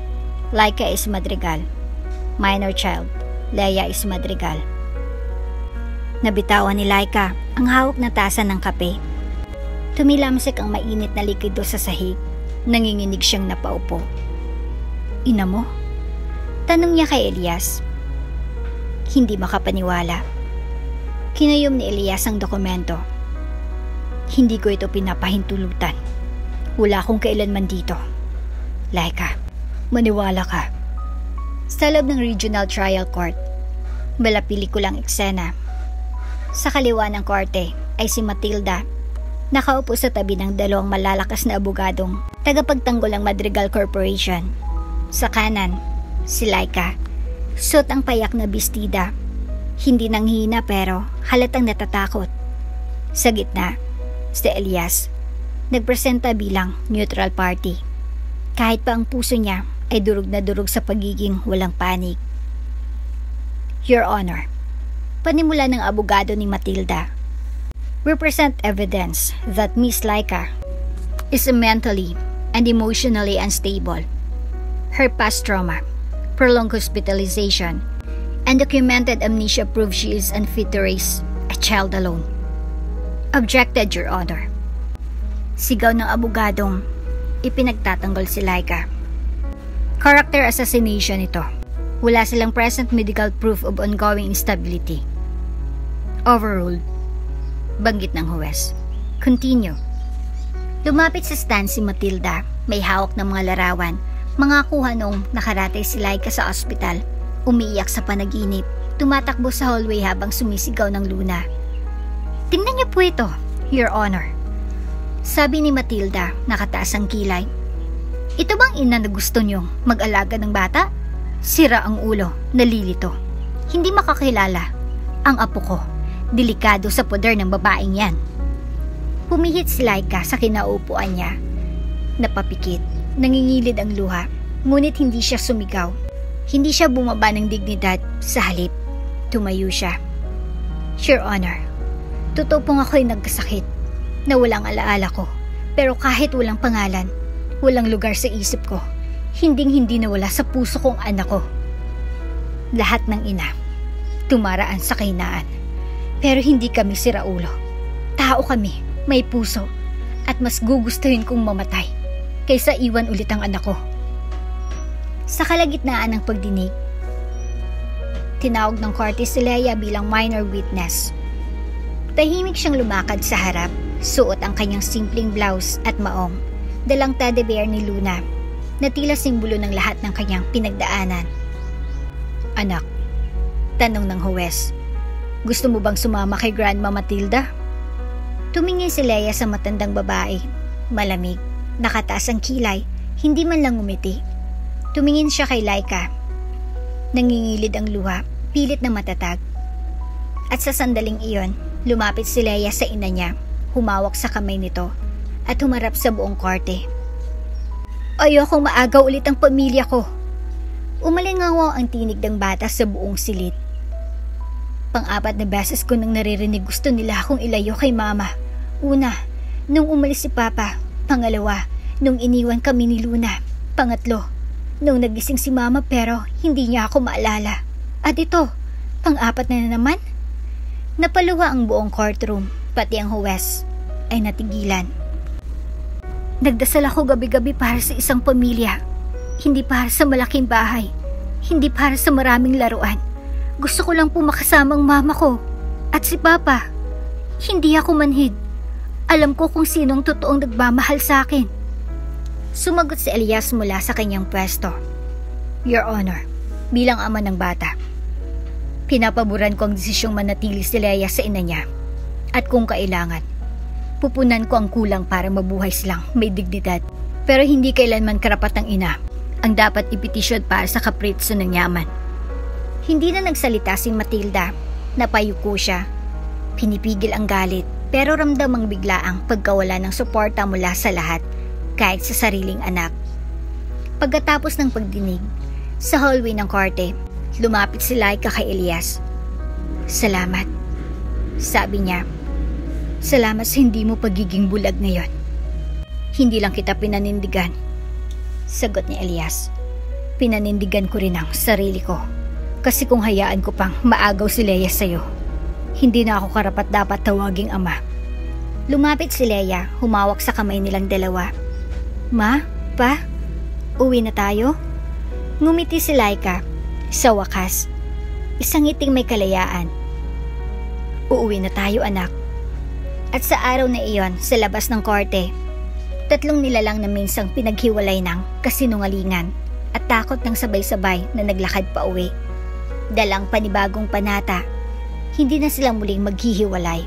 Laika S. Madrigal. Minor child, Leia S. Madrigal. Nabitawan ni Laika ang hawak na tasa ng kape. Tumilamsik ang mainit na likido sa sahig. Nanginginig siyang napaupo. Ina mo? Tanong niya kay Elias. Hindi makapaniwala. Kinayom ni Elias ang dokumento. Hindi ko ito pinapahintulutan. Wala akong kailanman dito. Laika, maniwala ka. Sa loob ng Regional Trial Court, malapilikulang eksena. Sa kaliwa ng korte ay si Matilda, nakaupo sa tabi ng 2 malalakas na abogadong tagapagtanggol ng Madrigal Corporation. Sa kanan, si Laika, suot ang payak na bestida. Hindi nanghina pero halatang natatakot. Sa gitna, si Elias, nagpresenta bilang neutral party. Kahit pa ang puso niya ay durog na durog sa pagiging walang panig. Your Honor, panimula ng abogado ni Matilda, we present evidence that Miss Laika is mentally and emotionally unstable. Her past trauma, prolonged hospitalization, and documented amnesia prove she is unfit to raise a child alone. Objected, Your Honor. Sigaw ng abogadong ipinagtatanggol si Laika. Character assassination ito. Wala silang present medical proof of ongoing instability. Overruled. Banggit ng huwes. Continue. Lumapit sa stand si Matilda, may hawak ng mga larawan, mga kuha noong nakaratay si Laika sa ospital, umiiyak sa panaginip, tumatakbo sa hallway habang sumisigaw ng luna. Tingnan niyo po ito, Your Honor. Sabi ni Matilda, nakataas ang kilay. Ito bang ina na gusto niyong mag-alaga ng bata? Sira ang ulo, nalilito. Hindi makakilala. Ang apo ko, delikado sa poder ng babaeng yan. Humihit si Laika sa kinaupuan niya. Napapikit, nangingilid ang luha, ngunit hindi siya sumigaw. Hindi siya bumaba ng dignidad, sa halip, tumayo siya. Your Honor, totoo pong ako'y nagkasakit, na walang alaala ko, pero kahit walang pangalan, walang lugar sa isip ko, hinding-hindi nawala sa puso kong anak ko. Lahat ng ina, tumaraan sa kahinaan, pero hindi kami siraulo. Tao kami, may puso, at mas gugustuhin kong mamatay kaysa iwan ulit ang anak ko. Sa kalagitnaan ng pagdinig, tinawag ng korte si Leia bilang minor witness. Tahimik siyang lumakad sa harap, suot ang kanyang simpleng blouse at maong, dalang teddy bear ni Luna, na tila simbolo ng lahat ng kanyang pinagdaanan. Anak, tanong ng huwes, gusto mo bang sumama kay Grandma Matilda? Tumingin si Leia sa matandang babae, malamig, nakataas ang kilay, hindi man lang umiti. Tumingin siya kay Laika. Nangingilid ang luha, pilit na matatag. At sa sandaling iyon, lumapit si Leia sa ina niya, humawak sa kamay nito, at humarap sa buong korte. Ayokong maagaw ulit ang pamilya ko. Umalingaw ang tinig ng bata sa buong silid. Pang-4 na beses ko nang naririnig gusto nila akong ilayo kay mama. Una, nung umalis si Papa. Pangalawa, Nung iniwan kami ni Luna. Pangatlo, nung nagising si Mama pero hindi niya ako maalala. At ito, pang-apat na naman. Napaluha ang buong courtroom, pati ang huwes ay natigilan. Nagdasal ako gabi-gabi para sa isang pamilya. Hindi para sa malaking bahay. Hindi para sa maraming laruan. Gusto ko lang po makasamang mama ko at si Papa. Hindi ako manhid. Alam ko kung sinong totoong nagmamahal sa akin. Sumagot si Elias mula sa kanyang pwesto. Your Honor, bilang ama ng bata, pinapaboran ko ang desisyong manatili si Leia sa ina niya. At kung kailangan, pupunan ko ang kulang para mabuhay silang may dignidad. Pero hindi kailanman karapat ng ina ang dapat ipetisyon para sa kapritso ng yaman. Hindi na nagsalita si Matilda. Napayuko siya. Pinipigil ang galit pero ramdam ang biglaang pagkawala ng suporta mula sa lahat kahit sa sariling anak. Pagkatapos ng pagdinig, sa hallway ng korte, lumapit si Laika kay Elias. Salamat, sabi niya. Salamat sa hindi mo pagiging bulag ngayon. Hindi lang kita pinanindigan, sagot ni Elias. Pinanindigan ko rin ang sarili ko. Kasi kung hayaan ko pang maagaw si Leia sa'yo, hindi na ako karapat dapat tawaging ama. Lumapit si Leia, humawak sa kamay nilang dalawa. Ma? Pa? Uwi na tayo? Ngumiti si Laika. Sa wakas, isang ngiting may kalayaan. Uuwi na tayo, anak. At sa araw na iyon, sa labas ng korte, tatlong nilalang na minsang pinaghiwalay ng kasinungalingan at takot ng sabay-sabay na naglakad pa uwi. Dalang panibagong panata, hindi na sila muling maghihiwalay.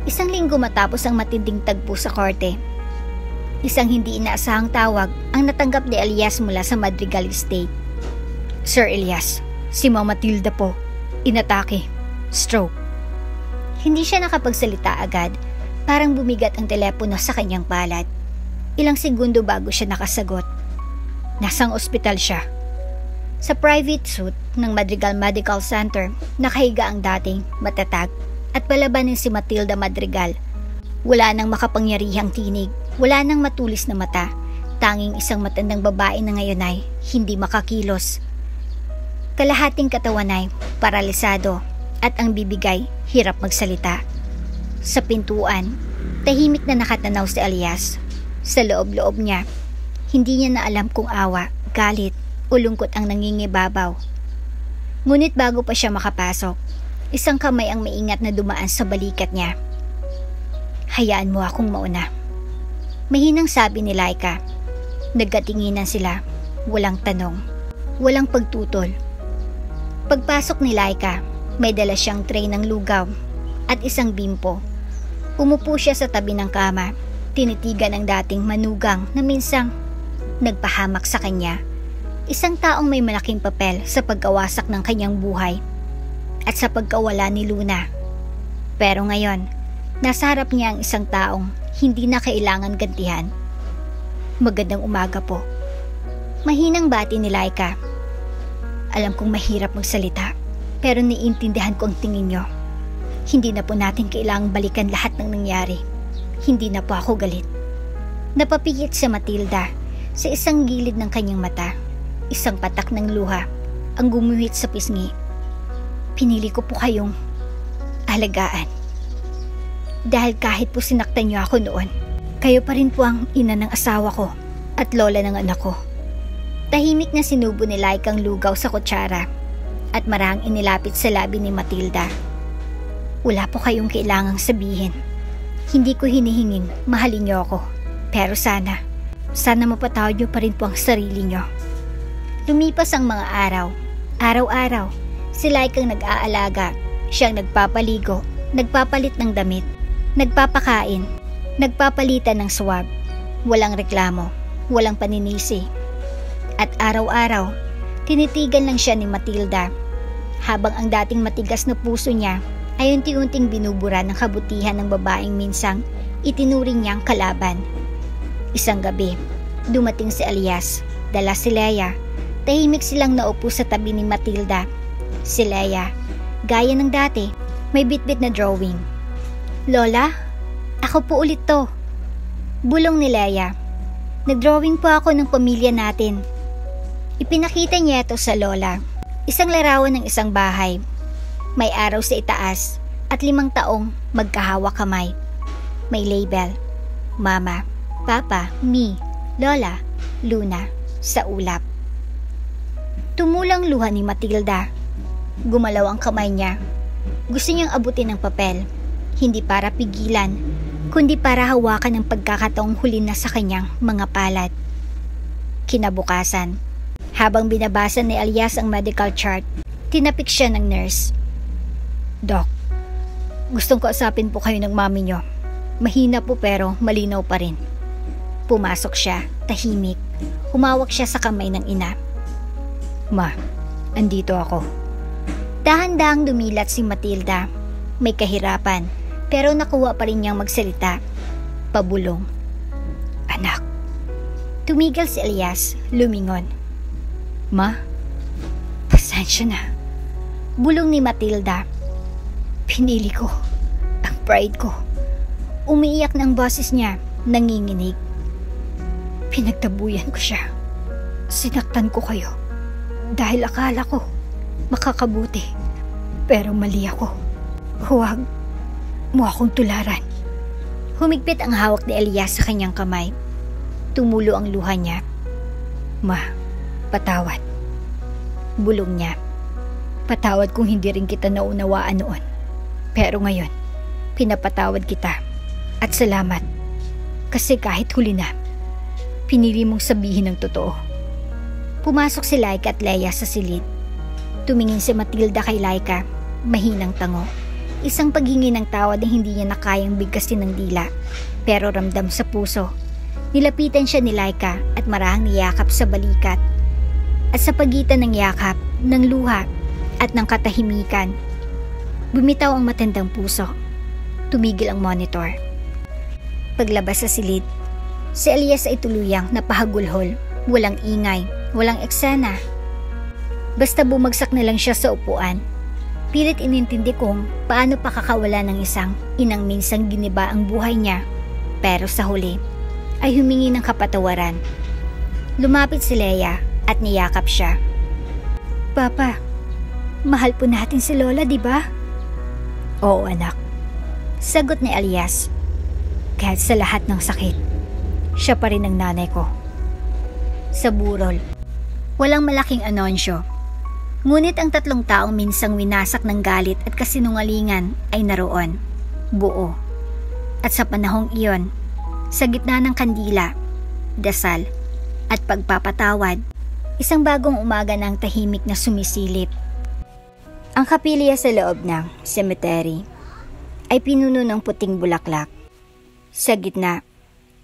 Isang linggo matapos ang matinding tagpo sa korte, isang hindi inaasahang tawag ang natanggap ni Elias mula sa Madrigal Estate. Sir Elias, si Mama Matilda po, inatake, stroke. Hindi siya nakapagsalita agad, parang bumigat ang telepono sa kanyang palad. Ilang segundo bago siya nakasagot. Nasang ospital siya. Sa private suite ng Madrigal Medical Center, nakahiga ang dating matatag at palabanin si Matilda Madrigal. Wala nang makapangyarihang tinig, wala nang matulis na mata, tanging isang matandang babae na ngayon ay hindi makakilos. Kalahating katawan ay paralisado at ang bibigay hirap magsalita. Sa pintuan, tahimik na nakatanaw si Elias. Sa loob-loob niya, hindi niya na alam kung awa, galit o lungkot ang nangingibabaw. Ngunit bago pa siya makapasok, isang kamay ang maingat na dumaan sa balikat niya. Hayaan mo akong mauna, mahinang sabi ni Laika. Nagkatinginan sila, walang tanong, walang pagtutol. Pagpasok ni Laika, may dala siyang tray ng lugaw at isang bimpo. Umupo siya sa tabi ng kama, tinitigan ang dating manugang na minsang nagpahamak sa kanya. Isang taong may malaking papel sa pagkawasak ng kanyang buhay at sa pagkawala ni Luna. Pero ngayon, nasa harap niya ang isang taong hindi na kailangan gantihan. Magandang umaga po. Mahinang bati ni Laika. Alam kong mahirap magsalita, pero naiintindihan ko ang tingin niyo. Hindi na po natin kailangang balikan lahat ng nangyari. Hindi na po ako galit. Napapikit si Matilda sa isang gilid ng kanyang mata. Isang patak ng luha ang gumuhit sa pisngi. Pinili ko po kayong alagaan. Dahil kahit po sinaktan niyo ako noon, kayo pa rin po ang ina ng asawa ko at lola ng anak ko. Tahimik na sinubo ni Laika ang lugaw sa kutsara at marahang inilapit sa labi ni Matilda. Wala po kayong kailangang sabihin. Hindi ko hinihinging mahalin niyo ako. Pero sana mapatawad niyo pa rin po ang sarili niyo. Lumipas ang mga araw. Araw-araw, si Laika ang nag-aalaga. Siyang nagpapaligo, nagpapalit ng damit, nagpapakain, nagpapalitan ng swab. Walang reklamo, walang paninisi. At araw-araw, tinitigan lang siya ni Matilda. Habang ang dating matigas na puso niya ay unti-unting binubura ng kabutihan ng babaeng minsang itinuring niyang kalaban. Isang gabi, dumating si Elias, dala si Leia. Tahimik silang naupo sa tabi ni Matilda. Si Leia, gaya ng dati, may bitbit na drawing. Lola, ako po ulit to. Bulong ni Leia. Nagdrawing po ako ng pamilya natin. Ipinakita niya ito sa lola. Isang larawan ng isang bahay. May araw sa itaas at 5 taong magkahawak kamay. May label. Mama, Papa, me, Lola, Luna, sa ulap. Tumulang luha ni Matilda. Gumalaw ang kamay niya. Gusto niyang abutin ang papel. Hindi para pigilan, kundi para hawakan ang pagkakataong huli na sa kanyang mga palad. Kinabukasan, habang binabasa ni Elias ang medical chart, tinapik siya ng nurse. Doc, gustong kausapin po kayo ng mami niyo. Mahina po pero malinaw pa rin. Pumasok siya, tahimik. Humawak siya sa kamay ng ina. Ma, andito ako. Dahan-dahang dumilat si Matilda. May kahirapan, pero nakuha pa rin niyang magsalita. Pabulong. Anak. Tumigil si Elias, lumingon. Ma, pasensya na. Bulong ni Matilda. Pinili ko ang pride ko. Umiiyak ng boses niya, nanginginig. Pinagtabuyan ko siya. Sinaktan ko kayo. Dahil akala ko makakabuti. Pero mali ako. Huwag mo akong tularan. Humigpit ang hawak ni Elias sa kanyang kamay. Tumulo ang luha niya. Ma, patawad. Bulong niya. Patawad kung hindi rin kita naunawaan noon. Pero ngayon, pinapatawad kita. At salamat. Kasi kahit huli na, pinili mong sabihin ang totoo. Pumasok si Laika at Leia sa silid. Tumingin si Matilda kay Laika, mahinang tango. Isang paghingi ng tawad na hindi niya nakayang bigkasin ng dila, pero ramdam sa puso. Nilapitan siya ni Laika at marahang niyakap sa balikat. At sa pagitan ng yakap, ng luha at ng katahimikan, bumitaw ang matandang puso. Tumigil ang monitor. Paglabas sa silid, si Elias ay tuluyang napahagulhol. Walang ingay, walang eksena. Basta bumagsak na lang siya sa upuan. Pilit inintindi kung paano pakakawala ng isang inang minsang giniba ang buhay niya. Pero sa huli, ay humingi ng kapatawaran. Lumapit si Leia at niyakap siya. Papa, mahal po natin si Lola, di ba? Oo, anak. Sagot ni Elias. Kahit sa lahat ng sakit, siya pa rin ang nanay ko. Sa burol, walang malaking anonsyo. Ngunit ang 3 taong minsang winasak ng galit at kasinungalingan ay naroon, buo. At sa panahong iyon, sa gitna ng kandila, dasal, at pagpapatawad, isang bagong umaga ng tahimik na sumisilip. Ang kapilya sa loob ng cemetery ay pinuno ng puting bulaklak. Sa gitna,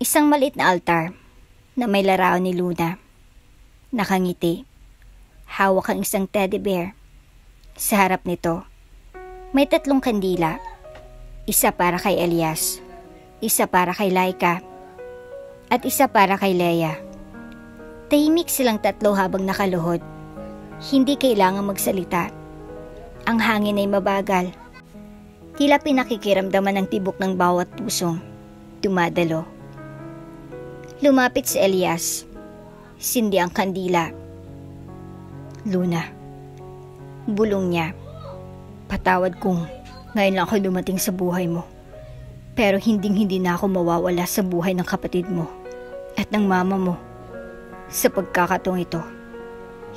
isang maliit na altar na may larawan ni Luna. Nakangiti. Hawak ang isang teddy bear. Sa harap nito, may 3 kandila. Isa para kay Elias, isa para kay Laika, at isa para kay Leia. Tahimik silang 3 habang nakaluhod. Hindi kailangang magsalita. Ang hangin ay mabagal. Tila pinakikiramdaman ng tibok ng bawat pusong dumadalo. Lumapit si Elias. Sindi ang kandila. Luna, bulong niya. Patawad kung ngayon lang ako dumating sa buhay mo. Pero hindi na ako mawawala sa buhay ng kapatid mo at ng mama mo. Sa pagkakataong ito,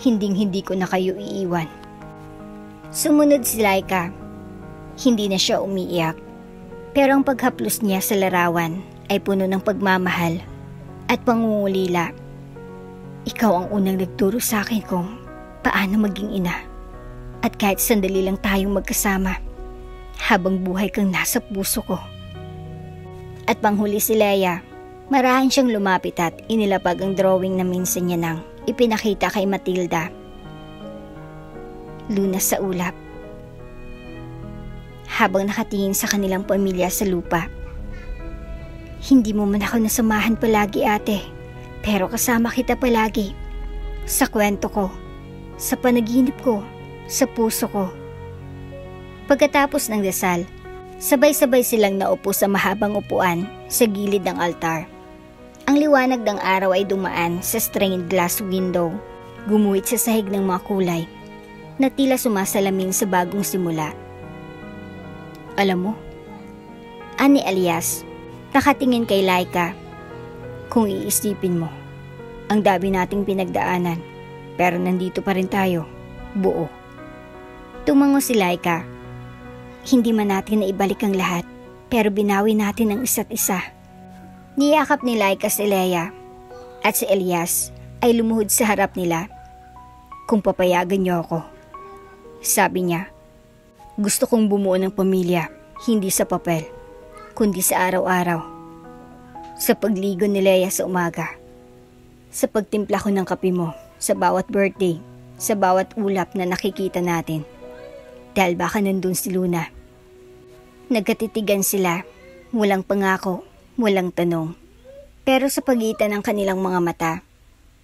hindi ko na kayo iiwan. Sumunod si Laika. Hindi na siya umiiyak. Pero ang paghaplos niya sa larawan ay puno ng pagmamahal at pangungulila. Ikaw ang unang nagturo sa akin kung paano maging ina. At kahit sandali lang tayong magkasama, habang buhay kang nasa puso ko. At panghuli si Leia, marahan siyang lumapit at inilapag ang drawing na minsan niya nang ipinakita kay Matilda. Luna sa ulap. Habang nakatingin sa kanilang pamilya sa lupa. Hindi mo man ako nasamahan palagi, ate, pero kasama kita palagi. Sa kwento ko, sa panaginip ko, sa puso ko. Pagkatapos ng dasal, sabay-sabay silang naupo sa mahabang upuan sa gilid ng altar. maliwanag ng araw ay dumaan sa stained glass window, gumuhit sa sahig ng mga kulay na tila sumasalamin sa bagong simula. Alam mo, ani Elias, nakatingin kay Laika. Kung iisipin mo, ang dami nating pinagdaanan, pero nandito pa rin tayo, buo. Tumango si Laika. Hindi man natin naibalik ang lahat, pero binawi natin ang isa't isa. Niyakap ni Laika si Leia, at si Elias ay lumuhod sa harap nila. Kung papayagan niyo ako, sabi niya, gusto kong bumuo ng pamilya, hindi sa papel, kundi sa araw-araw. Sa pagligo ni Leia sa umaga, sa pagtimpla ko ng kape mo, sa bawat birthday, sa bawat ulap na nakikita natin. Dahil baka nandun si Luna. Nagkatitigan sila, walang pangako, walang tanong. Pero sa pagitan ng kanilang mga mata,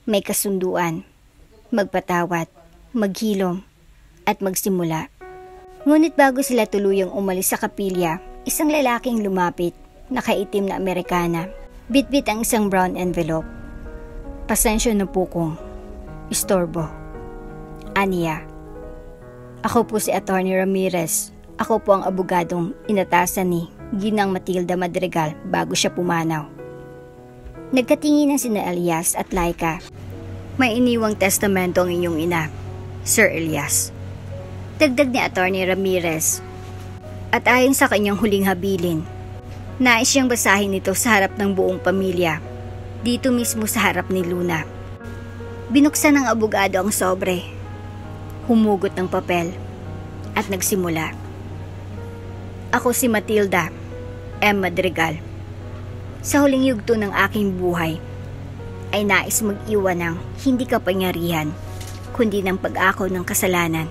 may kasunduan, magpatawad, maghilom, at magsimula. Ngunit bago sila tuluyang umalis sa kapilya, isang lalaking lumapit, nakaitim na Amerikana, bitbit ang isang brown envelope. Pasensya na po kung istorbo. Aniya. Ako po si Atty. Ramirez. Ako po ang abogadong inatasan ni Ginang Matilda Madrigal bago siya pumanaw. Nagkatinginan sina Elias at Laika. May iniwang testamento ang inyong ina, Sir Elias. Dagdag ni Atty. Ramirez. At ayon sa kanyang huling habilin, nais siyang basahin ito sa harap ng buong pamilya, dito mismo sa harap ni Luna. Binuksan ng abogado ang sobre, humugot ng papel, at nagsimula. Ako si Matilda M. Madrigal. Sa huling yugto ng aking buhay, ay nais mag-iwan ng hindi kapangyarihan, kundi ng pag-ako ng kasalanan.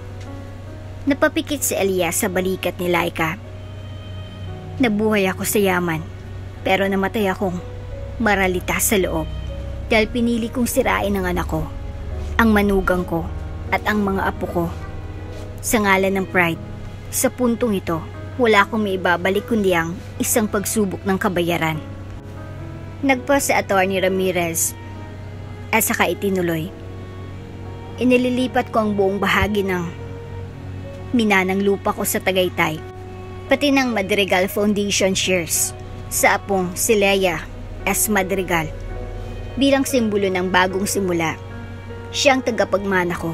Napapikit si Elias sa balikat ni Laika. Nabuhay ako sa yaman, pero namatay akong maralita sa loob dahil pinili kong sirain ang anak ko, ang manugang ko at ang mga apo ko. Sa ngalan ng pride, sa puntong ito, wala akong maibabalik kundi ang isang pagsubok ng kabayaran. Nagpa si Atty. Ramirez at saka itinuloy. Inililipat ko ang buong bahagi ng minanang lupa ko sa Tagaytay, pati ng Madrigal Foundation shares sa apong si Leia S. Madrigal bilang simbolo ng bagong simula. Siya ang tagapagmana ko,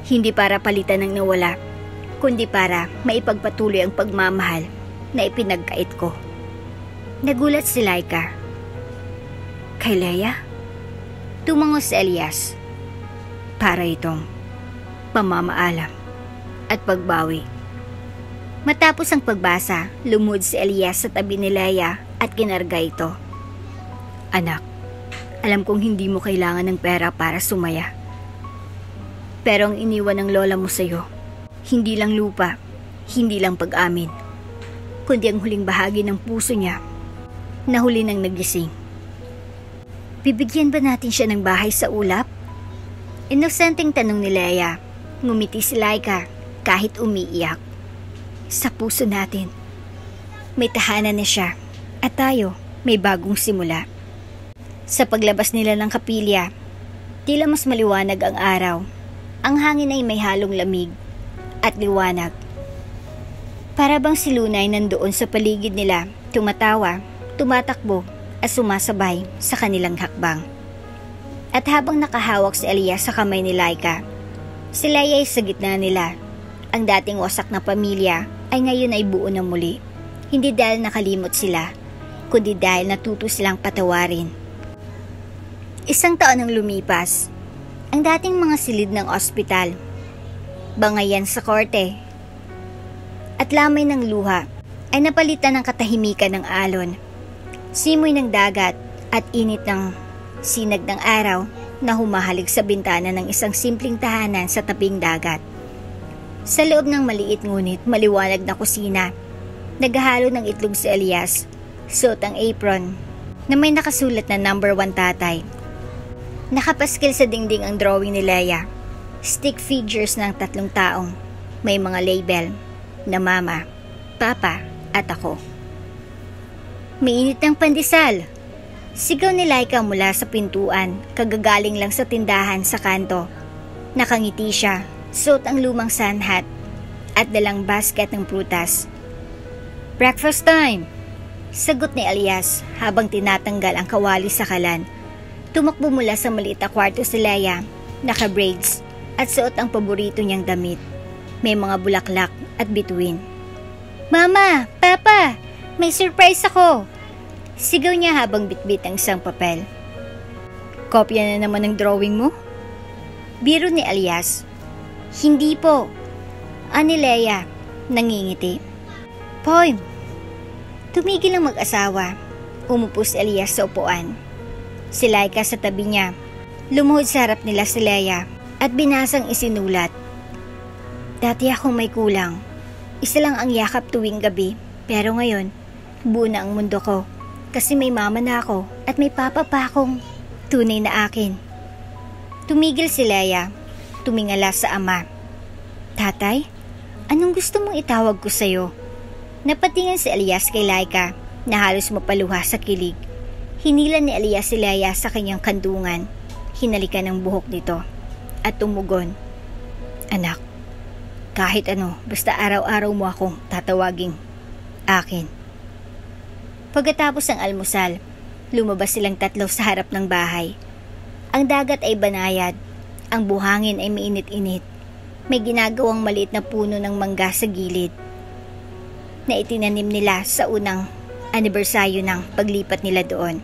hindi para palitan ng nawala, kundi para maipagpatuloy ang pagmamahal na ipinagkait ko. Nagulat si Laika. Kay Leia? Tumango si Elias. Para itong pamamaalam at pagbawi. Matapos ang pagbasa, lumuhod si Elias sa tabi ni Leia at kinarga ito. Anak, alam kong hindi mo kailangan ng pera para sumaya. Pero ang iniwan ng lola mo sa'yo, hindi lang lupa, hindi lang pag-amin, kundi ang huling bahagi ng puso niya na huli nang nagising. Bibigyan ba natin siya ng bahay sa ulap? Inosenteng tanong ni Leia. Ngumiti si Laika kahit umiiyak. Sa puso natin, may tahanan na siya at tayo may bagong simula. Sa paglabas nila ng kapilya, tila mas maliwanag ang araw. Ang hangin ay may halong lamig at liwanag. Para bang si Luna ay nandoon sa paligid nila, tumatawa, tumatakbo at sumasabay sa kanilang hakbang. At habang nakahawak si Elias sa kamay ni Laika, si Leia ay sa gitna nila. Ang dating wasak na pamilya ay ngayon ay buo na muli. Hindi dahil nakalimot sila, kundi dahil natuto silang patawarin. Isang taon ang lumipas. Ang dating mga silid ng ospital, bangayan sa korte, at lamay ng luha ay napalitan ng katahimikan ng alon, simoy ng dagat at init ng sinag ng araw na humahalig sa bintana ng isang simpleng tahanan sa tabing dagat. Sa loob ng maliit ngunit maliwanag na kusina, naghahalo ng itlog si Elias, suot ang apron na may nakasulat na number 1 tatay. Nakapaskil sa dingding ang drawing ni Leia, stick figures ng 3 taong may mga label na mama, papa at ako. Mainit ng pandesal, Sigaw ni Laika mula sa pintuan, kagagaling lang sa tindahan sa kanto. Nakangiti siya, suot ang lumang sun hat at dalang basket ng prutas. "Breakfast time!" Sagot ni Elias habang tinatanggal ang kawali sa kalan. Tumakbo mula sa maliit na kwarto si Leia, naka-braids at suot ang paborito niyang damit. May mga bulaklak at bituin. "Mama! Papa! May surprise ako!" Sigaw niya habang bitbit ang isang papel. "Kopya na naman ng drawing mo?" Biro ni Elias. "Hindi po." Ani Leia, nangingiti. "Poem." Tumigil ang mag-asawa. Umupo si Elias sa upuan. Si Laika sa tabi niya. Lumuhod sa harap nila si Leia at binasang isinulat. "Dati akong may kulang. Isa lang ang yakap tuwing gabi, pero ngayon, buo na ang mundo ko. Kasi may mama na ako at may papa pa akong tunay na akin." Tumigil si Leia, tumingala sa ama. "Tatay, anong gusto mong itawag ko sa'yo?" Napatingin si Elias kay Laika na halos mapaluha sa kilig. Hinila ni Elias si Leia sa kanyang kandungan. Hinalikan ang buhok nito at tumugon. "Anak, kahit ano, basta araw-araw mo akong tatawaging akin." Pagkatapos ng almusal, lumabas silang tatlo sa harap ng bahay. Ang dagat ay banayad, ang buhangin ay mainit-init. May ginagawang maliit na puno ng mangga sa gilid na itinanim nila sa unang anibersaryo ng paglipat nila doon.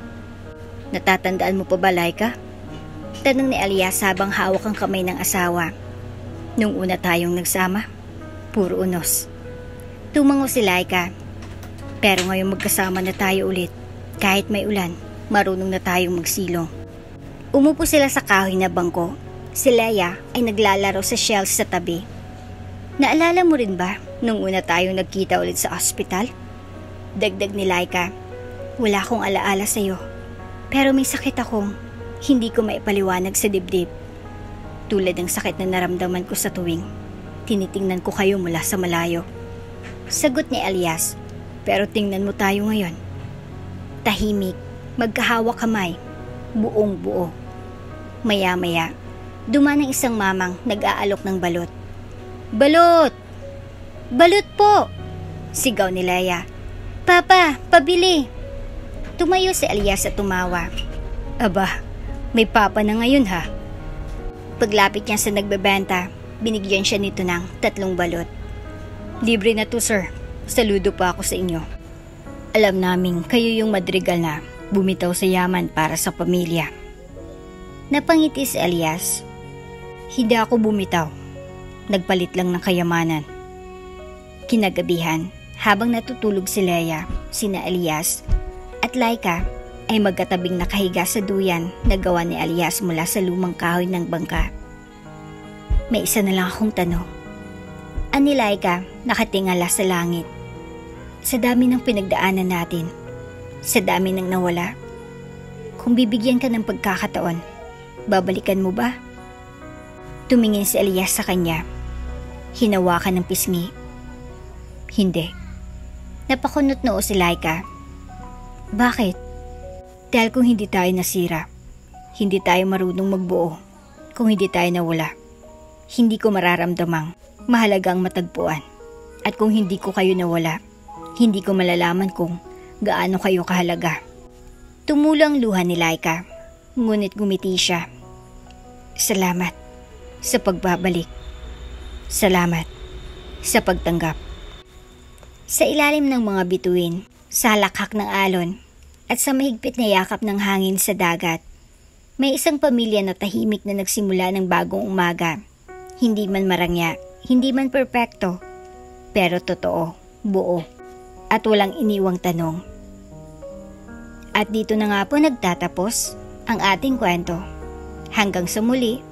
"Natatandaan mo pa ba, Laika?" Tanong ni Elias habang hawak ang kamay ng asawa. "Nung una tayong nagsama, puro unos." Tumango si Laika. "Pero ngayon magkasama na tayo ulit. Kahit may ulan, marunong na tayong magsilong." Umupo sila sa kahoy na bangko. Si Leia ay naglalaro sa shelves sa tabi. "Naalala mo rin ba nung una tayong nagkita ulit sa ospital?" Dagdag ni Laika. "Wala akong alaala sa'yo. Pero may sakit akong hindi ko maipaliwanag sa dibdib. Tulad ng sakit na naramdaman ko sa tuwing tinitingnan ko kayo mula sa malayo." Sagot ni Elias. "Pero tingnan mo tayo ngayon." Tahimik, magkahawak kamay, buong buo. Maya-maya, dumaan ang isang mamang nag-aalok ng balot. "Balot! Balot po!" Sigaw ni Leia. "Papa, pabili!" Tumayo si Elias at tumawa. "Aba, may papa na ngayon ha." Paglapit niya sa nagbebenta, binigyan siya nito ng 3 balot. "Libre na to, sir. Saludo pa ako sa inyo. Alam namin kayo yung madrigal na bumitaw sa yaman para sa pamilya." Napangiti si Elias. "Hindi ako bumitaw. Nagpalit lang ng kayamanan." Kinagabihan, habang natutulog si Leia, sina Elias at Laika ay magkatabing nakahiga sa duyan na gawa ni Elias mula sa lumang kahoy ng bangka. "May isa na lang akong tanong." Ani Laika, nakatingala sa langit. "Sa dami ng pinagdaanan natin, sa dami ng nawala, kung bibigyan ka ng pagkakataon, babalikan mo ba?" Tumingin si Elias sa kanya. Hinawakan ng pisngi. "Hindi." Napakunot noo si Laika. "Bakit?" "Dahil kung hindi tayo nasira, hindi tayo marunong magbuo. Kung hindi tayo nawala, hindi ko mararamdamang mahalagang matagpuan. At kung hindi ko kayo nawala, hindi ko malalaman kung gaano kayo kahalaga." Tumulang luha ni Laika, ngunit gumiti siya. "Salamat sa pagbabalik. Salamat sa pagtanggap." Sa ilalim ng mga bituin, sa lakhak ng alon, at sa mahigpit na yakap ng hangin sa dagat, may isang pamilya na tahimik na nagsimula ng bagong umaga. Hindi man marangya, hindi man perpekto, pero totoo, buo, at walang iniwang tanong. At dito na nga po nagtatapos ang ating kwento. Hanggang sa muli.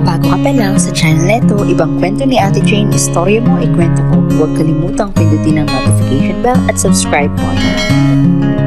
Bago ka pa lang sa channel neto, ibang kwento ni Ate Jane, istorya mo, ikwento ko. Huwag kalimutang pindutin ang notification bell at subscribe button.